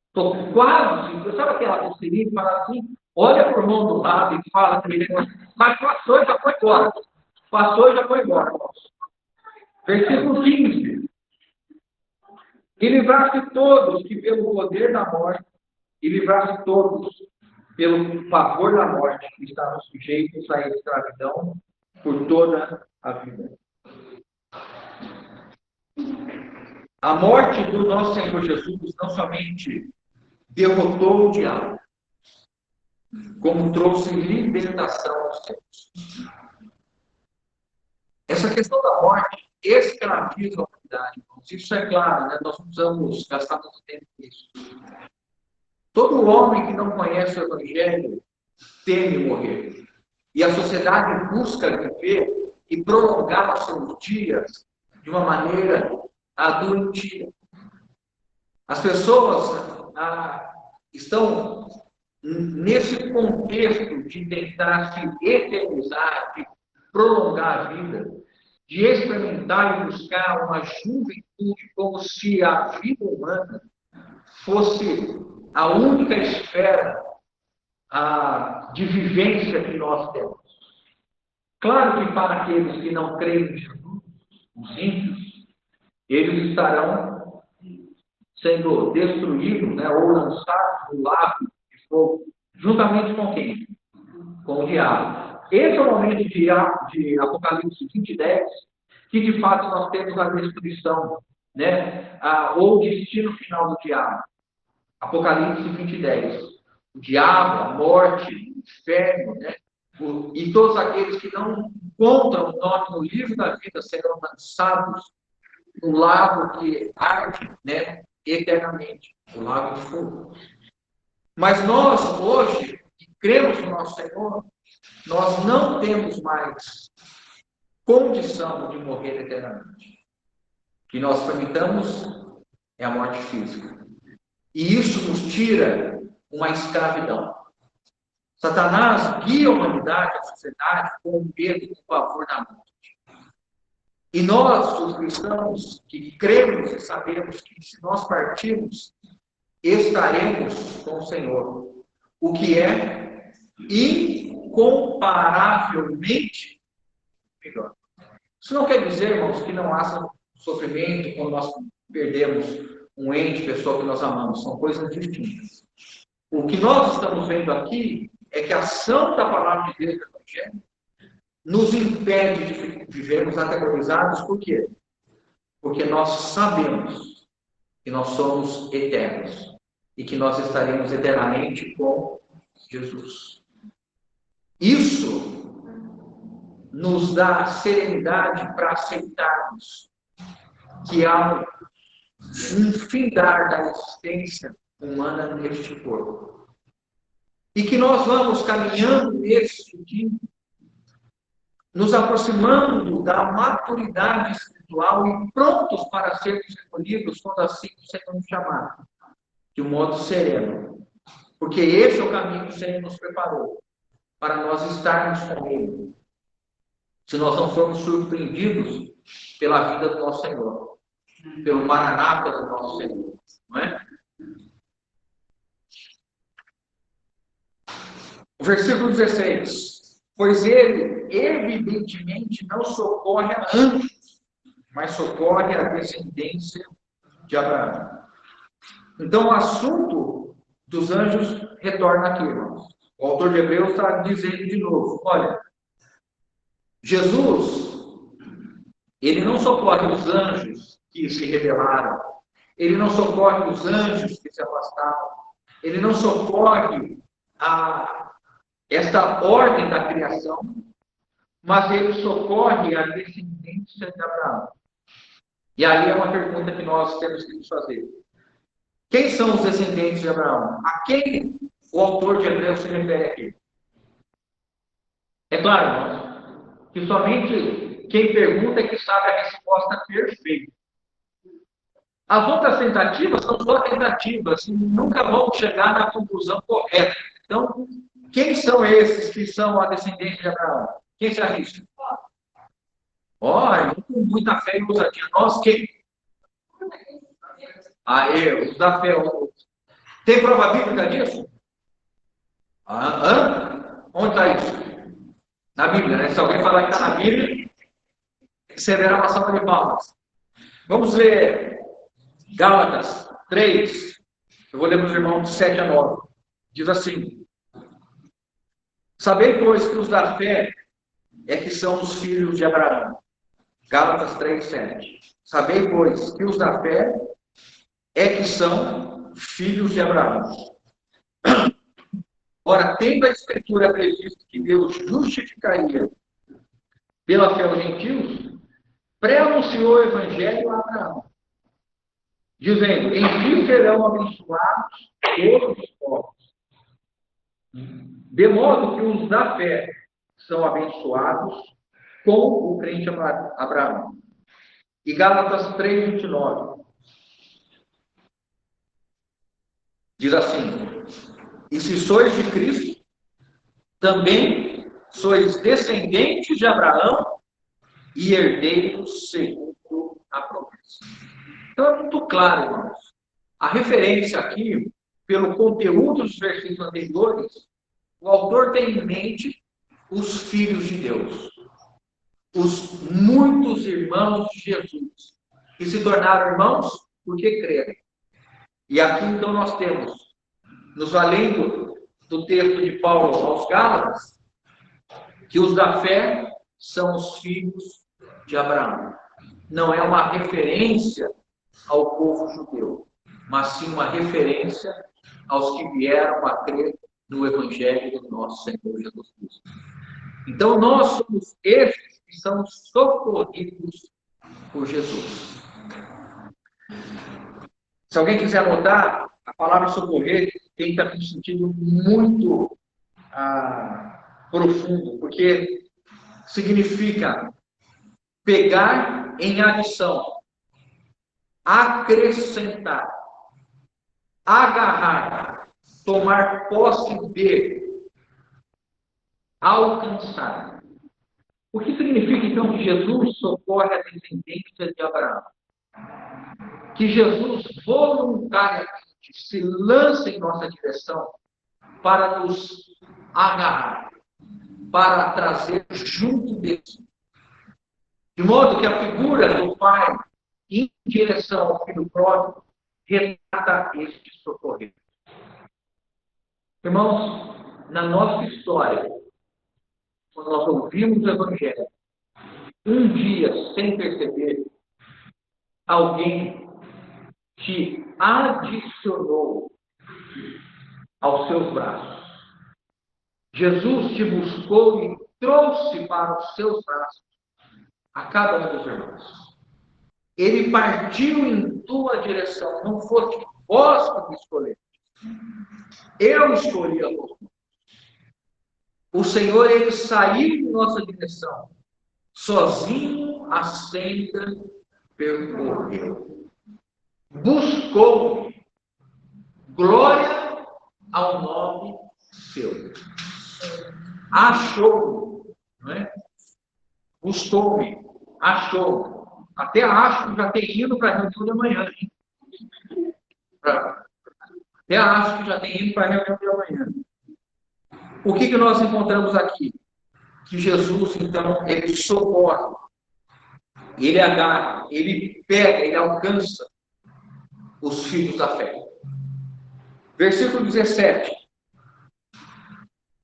Estou quase, sabe aquela pessoa que fala assim, olha para o irmão do lado e fala para ele, mas passou e já foi embora. Passou e já foi embora. Versículo 15. E livraste todos que pelo poder da morte, e livraste todos pelo favor da morte, que estavam sujeitos à escravidão por toda a vida. A morte do nosso Senhor Jesus não somente derrotou o diabo, como trouxe libertação aos céus. Essa questão da morte escraviza a humanidade. Isso é claro, né? Nós não precisamos gastar muito tempo nisso. Todo homem que não conhece o Evangelho teme morrer. E a sociedade busca viver e prolongar os seus dias de uma maneira doentia. As pessoas estão nesse contexto de tentar se eternizar, de prolongar a vida, de experimentar e buscar uma juventude como se a vida humana fosse a única esfera de vivência que nós temos. Claro que para aqueles que não creem em Jesus, os ímpios, eles estarão sendo destruídos, né, ou lançados no lago de fogo, juntamente com quem? Com o diabo. Esse é o momento de Apocalipse 20:10, que de fato nós temos a destruição, né, ou o destino final do diabo. Apocalipse 20:10. O diabo, a morte, o inferno, né, e todos aqueles que não encontram o nome no livro da vida serão lançados no lago que arde, né, eternamente, o lago de fogo. Mas nós, hoje, que cremos no nosso Senhor, nós não temos mais condição de morrer eternamente. O que nós permitamos é a morte física. E isso nos tira uma escravidão. Satanás guia a humanidade, a sociedade, com o medo e o pavor da morte. E nós, os cristãos, que cremos e sabemos que se nós partirmos, estaremos com o Senhor, o que é incomparavelmente melhor. Isso não quer dizer, irmãos, que não haja sofrimento quando nós perdemos um ente, pessoa que nós amamos. São coisas distintas. O que nós estamos vendo aqui é que a ação da palavra de Deus do Evangelho nos impede de vivermos aterrorizados. Por quê? Porque nós sabemos que nós somos eternos e que nós estaremos eternamente com Jesus. Isso nos dá serenidade para aceitarmos que há um findar da existência humana neste corpo. E que nós vamos caminhando nesse sentido, nos aproximando da maturidade espiritual e prontos para sermos escolhidos quando assim o Senhor nos chamar, de um modo sereno. Porque esse é o caminho que o Senhor nos preparou, para nós estarmos com Ele. Se nós não formos surpreendidos pela vida do nosso Senhor, pelo Maranata do nosso Senhor, não é? O versículo 16. Pois ele, evidentemente, não socorre a anjos, mas socorre a descendência de Abraão. Então, o assunto dos anjos retorna aqui, irmãos. O autor de Hebreus está dizendo de novo, olha, Jesus, ele não socorre os anjos que se rebelaram, ele não socorre os anjos que se afastaram, ele não socorre esta ordem da criação, mas ele socorre a descendência de Abraão. E aí é uma pergunta que nós temos que nos fazer. Quem são os descendentes de Abraão? A quem o autor de Hebreus se refere aqui? É claro, irmãos, que somente quem pergunta é que sabe a resposta perfeita. As outras tentativas são só tentativas e nunca vão chegar na conclusão correta. Então, quem são esses que são a descendência de Abraão? Quem se arrisca? Olha, com muita fé e ousadia. Nós quem? Os da fé. Tem prova bíblica disso? Onde está isso? Na Bíblia, né? Se alguém falar que está na Bíblia, será uma salva de palmas. Vamos ler Gálatas 3. Eu vou ler para os irmãos de 7 a 9. Diz assim: Sabei, pois, que os da fé é que são os filhos de Abraão. Gálatas 3, 7. Sabei, pois, que os da fé é que são filhos de Abraão. Ora, tendo a Escritura previsto que Deus justificaria pela fé aos gentios, pré-anunciou o Evangelho a Abraão, dizendo: em ti serão abençoados todos os povos. De modo que os da fé são abençoados com o crente Abraão. E Gálatas 3, 29. Diz assim: e se sois de Cristo, também sois descendentes de Abraão e herdeiros segundo a promessa. Então é muito claro, irmãos. A referência aqui, pelo conteúdo dos versículos anteriores, o autor tem em mente os filhos de Deus, os muitos irmãos de Jesus, que se tornaram irmãos porque creram. E aqui então nós temos, nos valendo do texto de Paulo aos Gálatas, que os da fé são os filhos de Abraão. Não é uma referência ao povo judeu, mas sim uma referência aos que vieram a crer no Evangelho do nosso Senhor Jesus Cristo. Então nós somos esses que são socorridos por Jesus. Se alguém quiser anotar, a palavra socorrer tem também um sentido muito profundo, porque significa pegar em adição, acrescentar, agarrar, tomar posse de, alcançar. O que significa então que Jesus socorre a descendência de Abraão? Que Jesus voluntariamente se lança em nossa direção para nos agarrar, para trazer junto dele. De modo que a figura do Pai em direção ao Filho pródigo retrata este socorrer. Irmãos, na nossa história, quando nós ouvimos o Evangelho, um dia, sem perceber, alguém te adicionou aos seus braços. Jesus te buscou e trouxe para os seus braços a cada um dos irmãos. Ele partiu em tua direção. Não foste vós que me escolheste. Eu escolhi a vós. O Senhor, ele saiu em nossa direção. Sozinho a senda percorreu. Buscou glória ao nome seu. Achou, não é? Buscou-me, achou. Até acho que já tem ido para a reunião de amanhã. Hein? Até acho que já tem ido para a reunião de amanhã. O que nós encontramos aqui? Que Jesus, então, ele socorre, ele agarra, ele pega, ele alcança os filhos da fé. Versículo 17.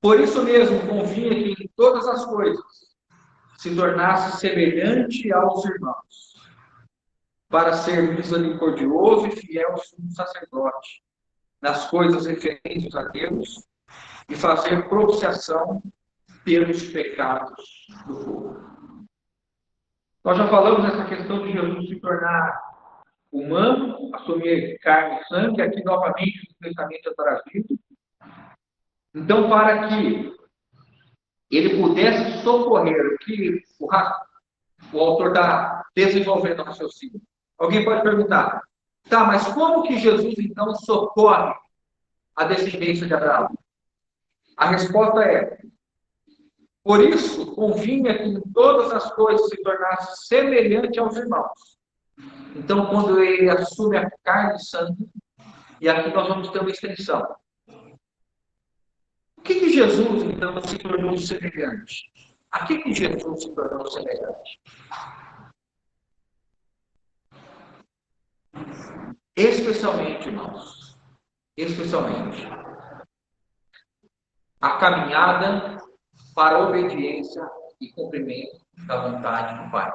Por isso mesmo, convinha que em todas as coisas se tornasse semelhante aos irmãos, para ser misericordioso e fiel sumo sacerdote, nas coisas referentes a Deus, e fazer propiciação pelos pecados do povo. Nós já falamos dessa questão de Jesus se tornar humano, assumir carne e sangue, aqui novamente o pensamento é trazido. Então, para que ele pudesse socorrer o que o autor está desenvolvendo no raciocínio. Alguém pode perguntar, tá, mas como que Jesus, então, socorre a descendência de Abraão? A resposta é, por isso, convinha que em todas as coisas se tornasse semelhante aos irmãos. Então, quando ele assume a carne e sangue, e aqui nós vamos ter uma extensão. O que Jesus, então, se tornou semelhante? A que Jesus se tornou semelhante? Especialmente, irmãos, especialmente, a caminhada para a obediência e cumprimento da vontade do Pai.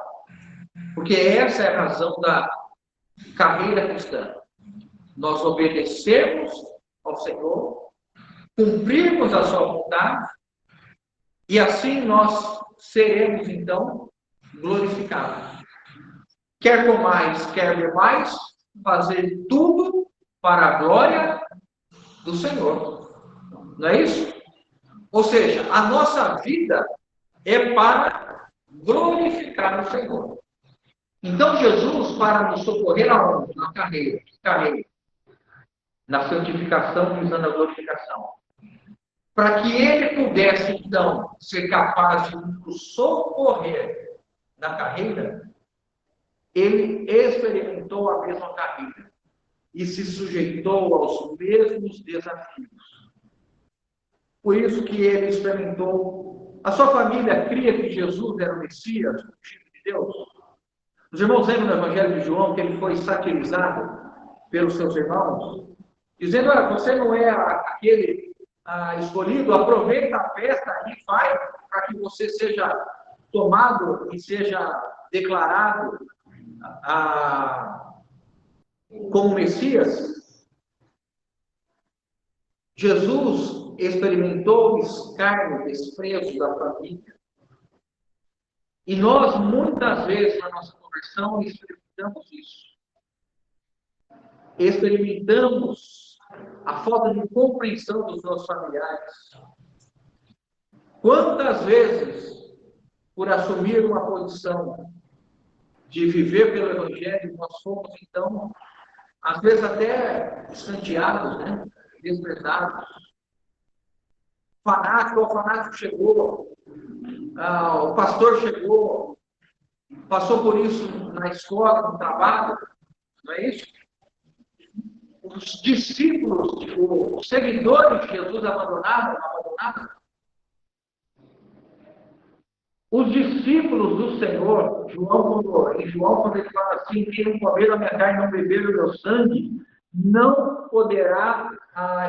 Porque essa é a razão da carreira cristã. Nós obedecermos ao Senhor, cumprirmos a sua vontade, e assim nós seremos, então, glorificados. Quer comais, quer bebais, fazer tudo para a glória do Senhor. Não é isso? Ou seja, a nossa vida é para glorificar o Senhor. Então, Jesus, para nos socorrer aonde? Na carreira. Na santificação, visando a glorificação. Para que ele pudesse, então, ser capaz de nos socorrer na carreira, ele experimentou a mesma carreira e se sujeitou aos mesmos desafios. Por isso que ele experimentou. A sua família cria que Jesus era o Messias, o Filho de Deus. Os irmãos lembram no Evangelho de João que ele foi satirizado pelos seus irmãos, dizendo: olha, você não é aquele escolhido, aproveita a festa e vai para que você seja tomado e seja declarado como Messias. Jesus experimentou o escárnio, o desprezo da família. E nós, muitas vezes, na nossa conversão, experimentamos isso. Experimentamos a falta de compreensão dos nossos familiares. Quantas vezes, por assumir uma posição de viver pelo Evangelho, nós fomos, então, às vezes até escanteados, né? Desprezados. O fanático chegou, o pastor chegou, passou por isso na escola, no trabalho, não é isso? Os discípulos, os seguidores de Jesus abandonaram. Os discípulos do Senhor, em João, quando ele fala assim, quem não comer a minha carne, não beber o meu sangue, não poderá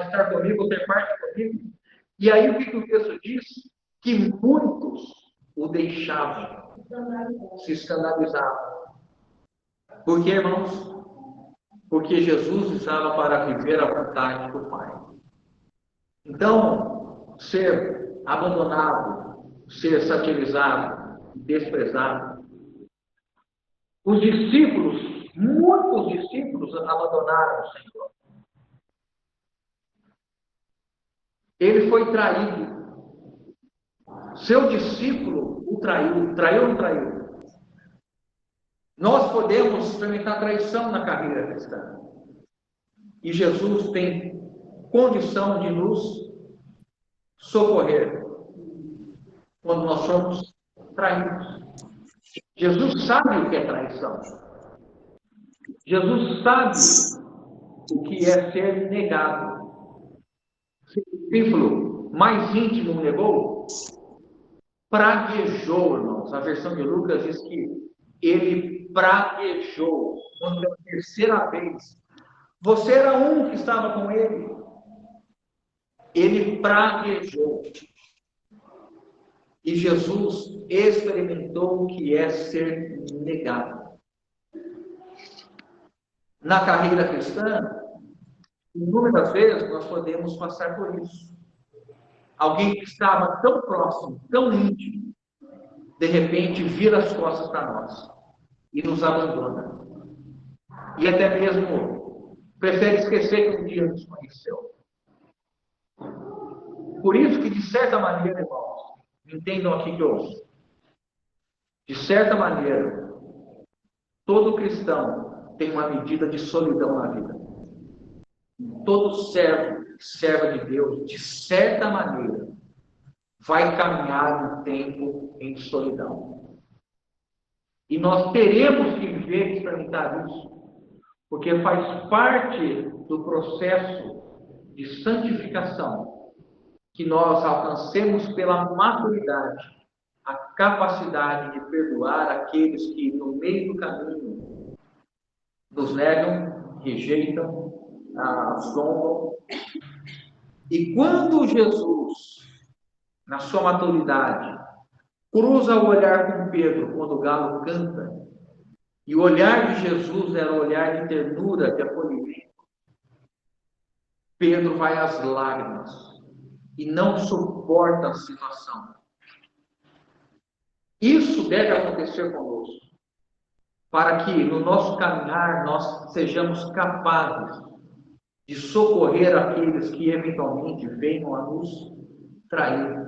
estar comigo, ou ter parte comigo. E aí o que o texto diz? Que muitos o deixavam, se escandalizavam. Porque, irmãos, porque Jesus estava para viver a vontade do Pai. Então, ser abandonado, ser satirizado, desprezado. Os discípulos, muitos discípulos abandonaram o Senhor. Ele foi traído. Seu discípulo o traiu. Traiu ou não traiu? Nós podemos experimentar traição na carreira cristã. E Jesus tem condição de nos socorrer quando nós somos traídos. Jesus sabe o que é traição. Jesus sabe o que é ser negado. Seu discípulo mais íntimo negou, praguejou, irmãos. A versão de Lucas diz que ele praguejou. Quando pela terceira vez, você era um que estava com ele. Ele praguejou. E Jesus experimentou o que é ser negado. Na carreira cristã, inúmeras vezes nós podemos passar por isso. Alguém que estava tão próximo, tão íntimo, de repente vira as costas para nós e nos abandona. E até mesmo prefere esquecer que um dia nos conheceu. Por isso que, de certa maneira, irmãos, entendam aqui que eu ouço. De certa maneira, todo cristão tem uma medida de solidão na vida. Todo servo, serva de Deus, de certa maneira, vai caminhar um tempo em solidão. E nós teremos que viver e experimentar isso, porque faz parte do processo de santificação que nós alcancemos pela maturidade a capacidade de perdoar aqueles que no meio do caminho nos negam, rejeitam, zombam. E quando Jesus, na sua maturidade, cruza o olhar com Pedro quando o galo canta, e o olhar de Jesus era um olhar de ternura, de acolhimento, Pedro vai às lágrimas e não suporta a situação. Isso deve acontecer conosco, para que no nosso caminhar nós sejamos capazes de socorrer aqueles que eventualmente venham a nos trair.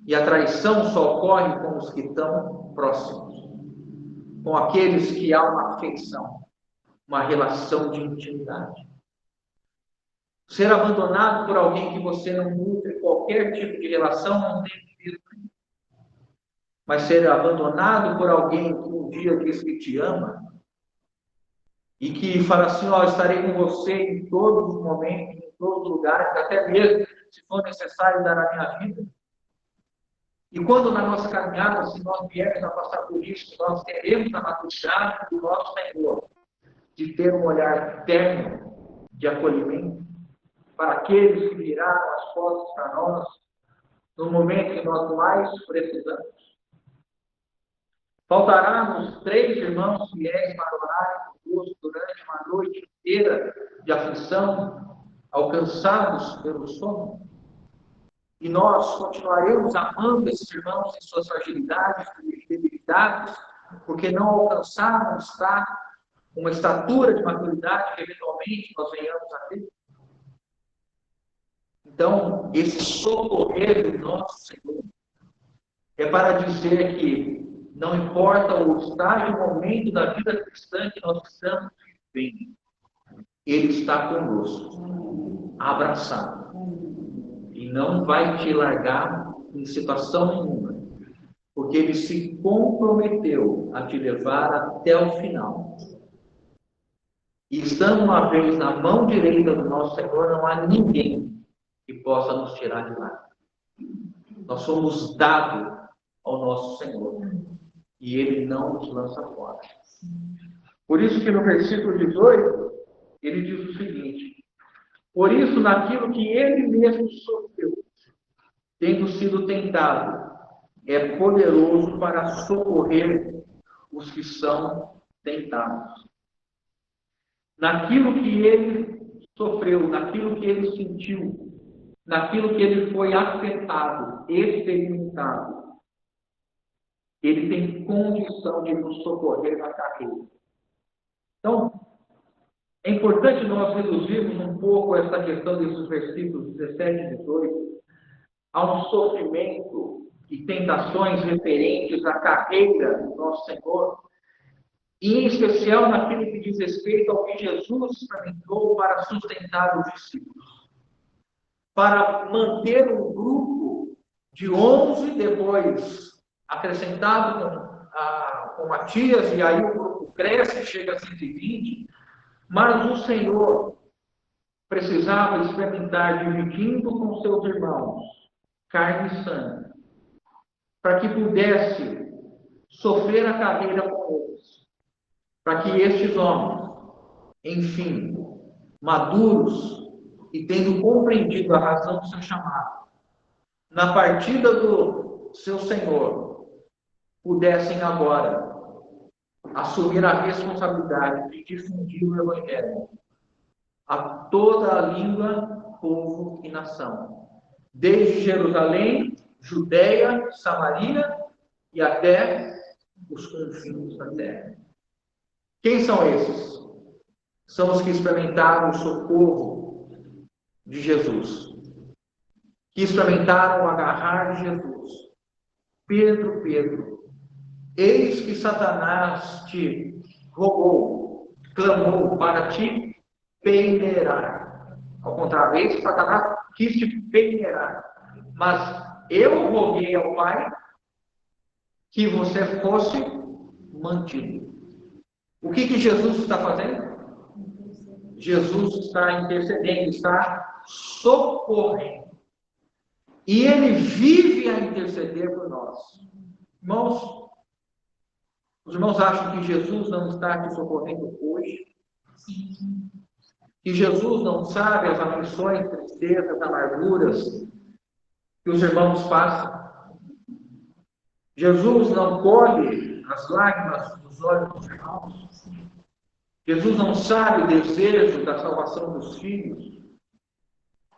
E a traição só ocorre com os que estão próximos, com aqueles que há uma afeição, uma relação de intimidade. Ser abandonado por alguém que você não nutre qualquer tipo de relação não tem peso. Mas ser abandonado por alguém que um dia diz que te ama e que fala assim, estarei com você em todos os momentos, em todos os lugares, até mesmo se for necessário dar a minha vida. E quando na nossa caminhada, se nós viermos a passar por isso, nós teremos a maturidade do nosso Senhor, de ter um olhar terno de acolhimento para aqueles que viraram as costas para nós no momento que nós mais precisamos. Faltará-nos 3 irmãos fiéis para orar conosco durante uma noite inteira de aflição, alcançados pelo sono. E nós continuaremos amando esses irmãos em suas fragilidades e debilidades, porque não alcançaram uma estatura de maturidade que eventualmente nós venhamos a ter. Então, esse socorrer do nosso Senhor é para dizer que não importa o estágio, o momento da vida cristã que nós estamos vivendo, Ele está conosco, abraçado. E não vai te largar em situação nenhuma, porque Ele se comprometeu a te levar até o final. E estando uma vez na mão direita do nosso Senhor, não há ninguém que possa nos tirar de lá. Nós somos dados ao nosso Senhor. E Ele não nos lança fora. Por isso que no versículo 18, ele diz o seguinte: por isso, naquilo que Ele mesmo sofreu, tendo sido tentado, é poderoso para socorrer os que são tentados. naquilo que ele sofreu, naquilo que ele sentiu, naquilo que ele foi afetado, experimentado, ele tem condição de nos socorrer na carreira. Então, é importante nós reduzirmos um pouco essa questão desses versículos 17 e 18 a um sofrimento e tentações referentes à carreira do nosso Senhor, e em especial naquilo que diz respeito ao que Jesus experimentou para sustentar os discípulos, para manter um grupo de 11, depois acrescentado com Matias, e aí o grupo cresce e chega a 120, mas o Senhor precisava experimentar dividindo com seus irmãos carne e sangue, para que pudesse sofrer a carreira com eles, para que estes homens, enfim, maduros e tendo compreendido a razão do seu chamado, na partida do seu Senhor, pudessem agora assumir a responsabilidade de difundir o Evangelho a toda a língua, povo e nação, desde Jerusalém, Judeia, Samaria e até os confins da terra. Quem são esses? São os que experimentaram o socorro de Jesus, que experimentaram o agarrar de Jesus. Pedro, eis que Satanás te rogou, clamou para te peneirar. Ao contrário, eis que Satanás quis te peneirar. Mas eu roguei ao Pai que você fosse mantido. O que Jesus está fazendo? Jesus está intercedendo, está socorrendo. E ele vive a interceder por nós. Irmãos, os irmãos acham que Jesus não está aqui socorrendo hoje? Que Jesus não sabe as aflições, tristezas, amarguras que os irmãos passam? Jesus não colhe as lágrimas dos olhos dos irmãos? Jesus não sabe o desejo da salvação dos filhos?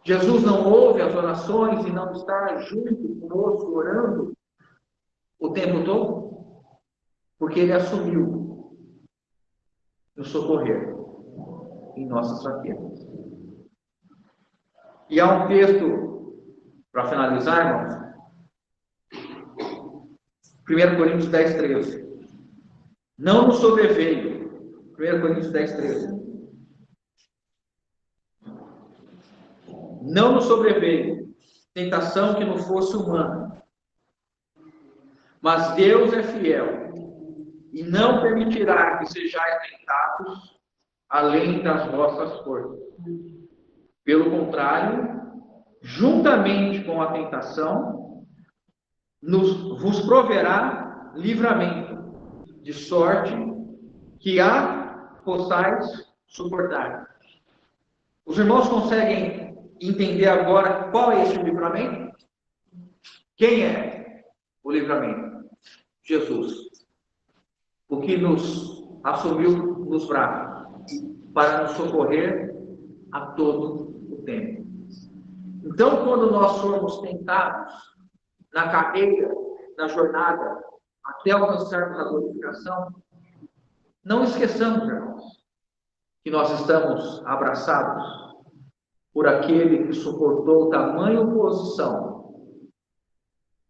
Jesus não ouve as orações e não está junto conosco orando o tempo todo? Porque ele assumiu nos socorrer em nossas fraquezas. E há um texto, para finalizar, irmãos, 1 Coríntios 10, 13. Não nos sobreveio, 1 Coríntios 10, 13. Não nos sobreveio tentação que não fosse humana, mas Deus é fiel e não permitirá que sejais tentados além das vossas forças. Pelo contrário, juntamente com a tentação, vos proverá livramento, de sorte que a possais suportar. Os irmãos conseguem entender agora qual é esse livramento? Quem é o livramento? Jesus. O que nos assumiu nos braços para nos socorrer a todo o tempo. Então, quando nós formos tentados na carreira, na jornada, até alcançarmos a glorificação, não esqueçamos, irmãos, que nós estamos abraçados por aquele que suportou tamanha oposição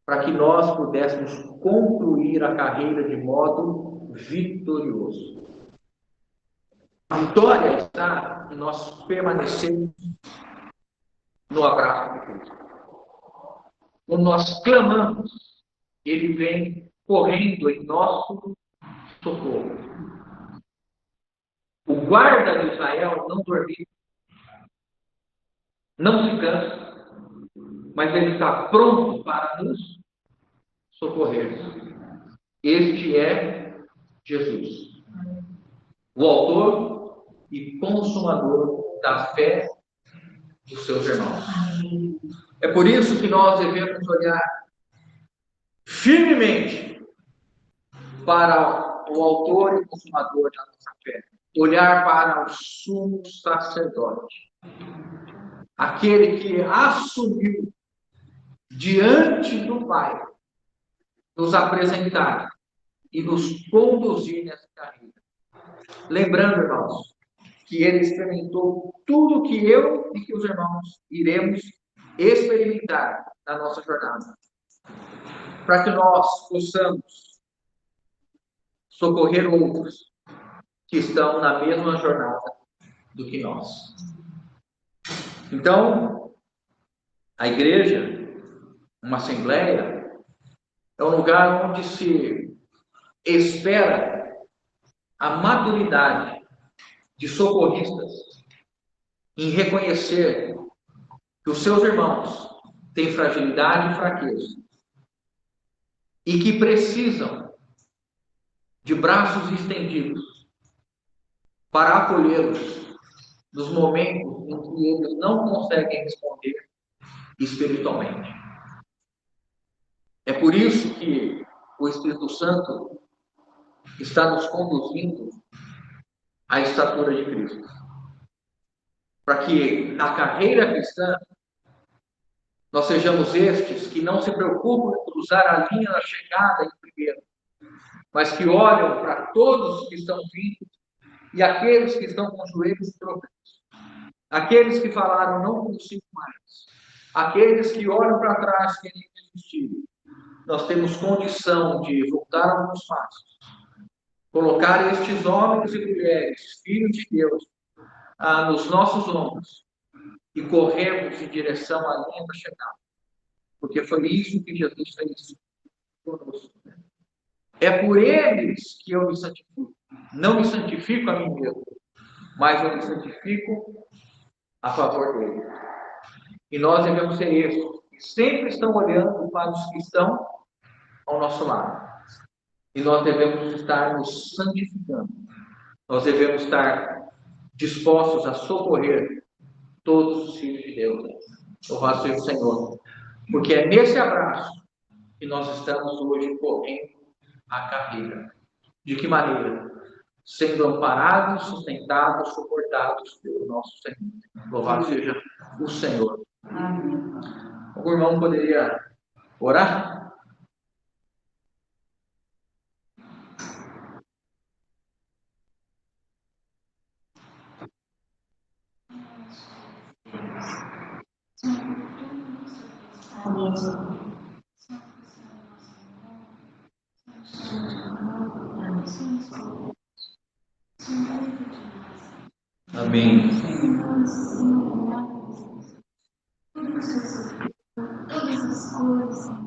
para que nós pudéssemos concluir a carreira de modo vitorioso. A vitória está em nós permanecermos no abraço de Cristo. Quando nós clamamos, ele vem correndo em nosso socorro. O guarda de Israel não dormia, não se cansa, mas ele está pronto para nos socorrer. Este é Jesus, o autor e consumador da fé dos seus irmãos. É por isso que nós devemos olhar firmemente para o autor e consumador da nossa fé, olhar para o sumo sacerdote, aquele que assumiu diante do Pai nos apresentar e nos conduzir nessa carreira. Lembrando, irmãos, que ele experimentou tudo que eu e que os irmãos iremos experimentar na nossa jornada, para que nós possamos socorrer outros que estão na mesma jornada do que nós. Então, a igreja, uma assembleia, é um lugar onde se espera a maturidade de socorristas em reconhecer que os seus irmãos têm fragilidade e fraqueza e que precisam de braços estendidos para acolhê-los nos momentos em que eles não conseguem responder espiritualmente. É por isso que o Espírito Santo está nos conduzindo à estatura de Cristo. Para que na carreira cristã nós sejamos estes que não se preocupam em cruzar a linha da chegada em primeiro, mas que olham para todos que estão vindo e aqueles que estão com os joelhos trocados, aqueles que falaram não consigo mais, aqueles que olham para trás querendo desistir. Nós temos condição de voltar alguns passos, colocar estes homens e mulheres, filhos de Deus, nos nossos ombros e corrermos em direção à linha da chegada. Porque foi isso que Jesus fez conosco. É por eles que eu me santifico. Não me santifico a mim mesmo, mas eu me santifico a favor dele. E nós devemos ser esses que sempre estão olhando para os que estão ao nosso lado. E nós devemos estar nos santificando. Nós devemos estar dispostos a socorrer todos os filhos de Deus. Louvado seja o Senhor. Porque é nesse abraço que nós estamos hoje correndo a carreira. De que maneira? Sendo amparados, sustentados, suportados pelo nosso Senhor. Louvado seja o Senhor. Amém. O irmão poderia orar? Amém. Todas as coisas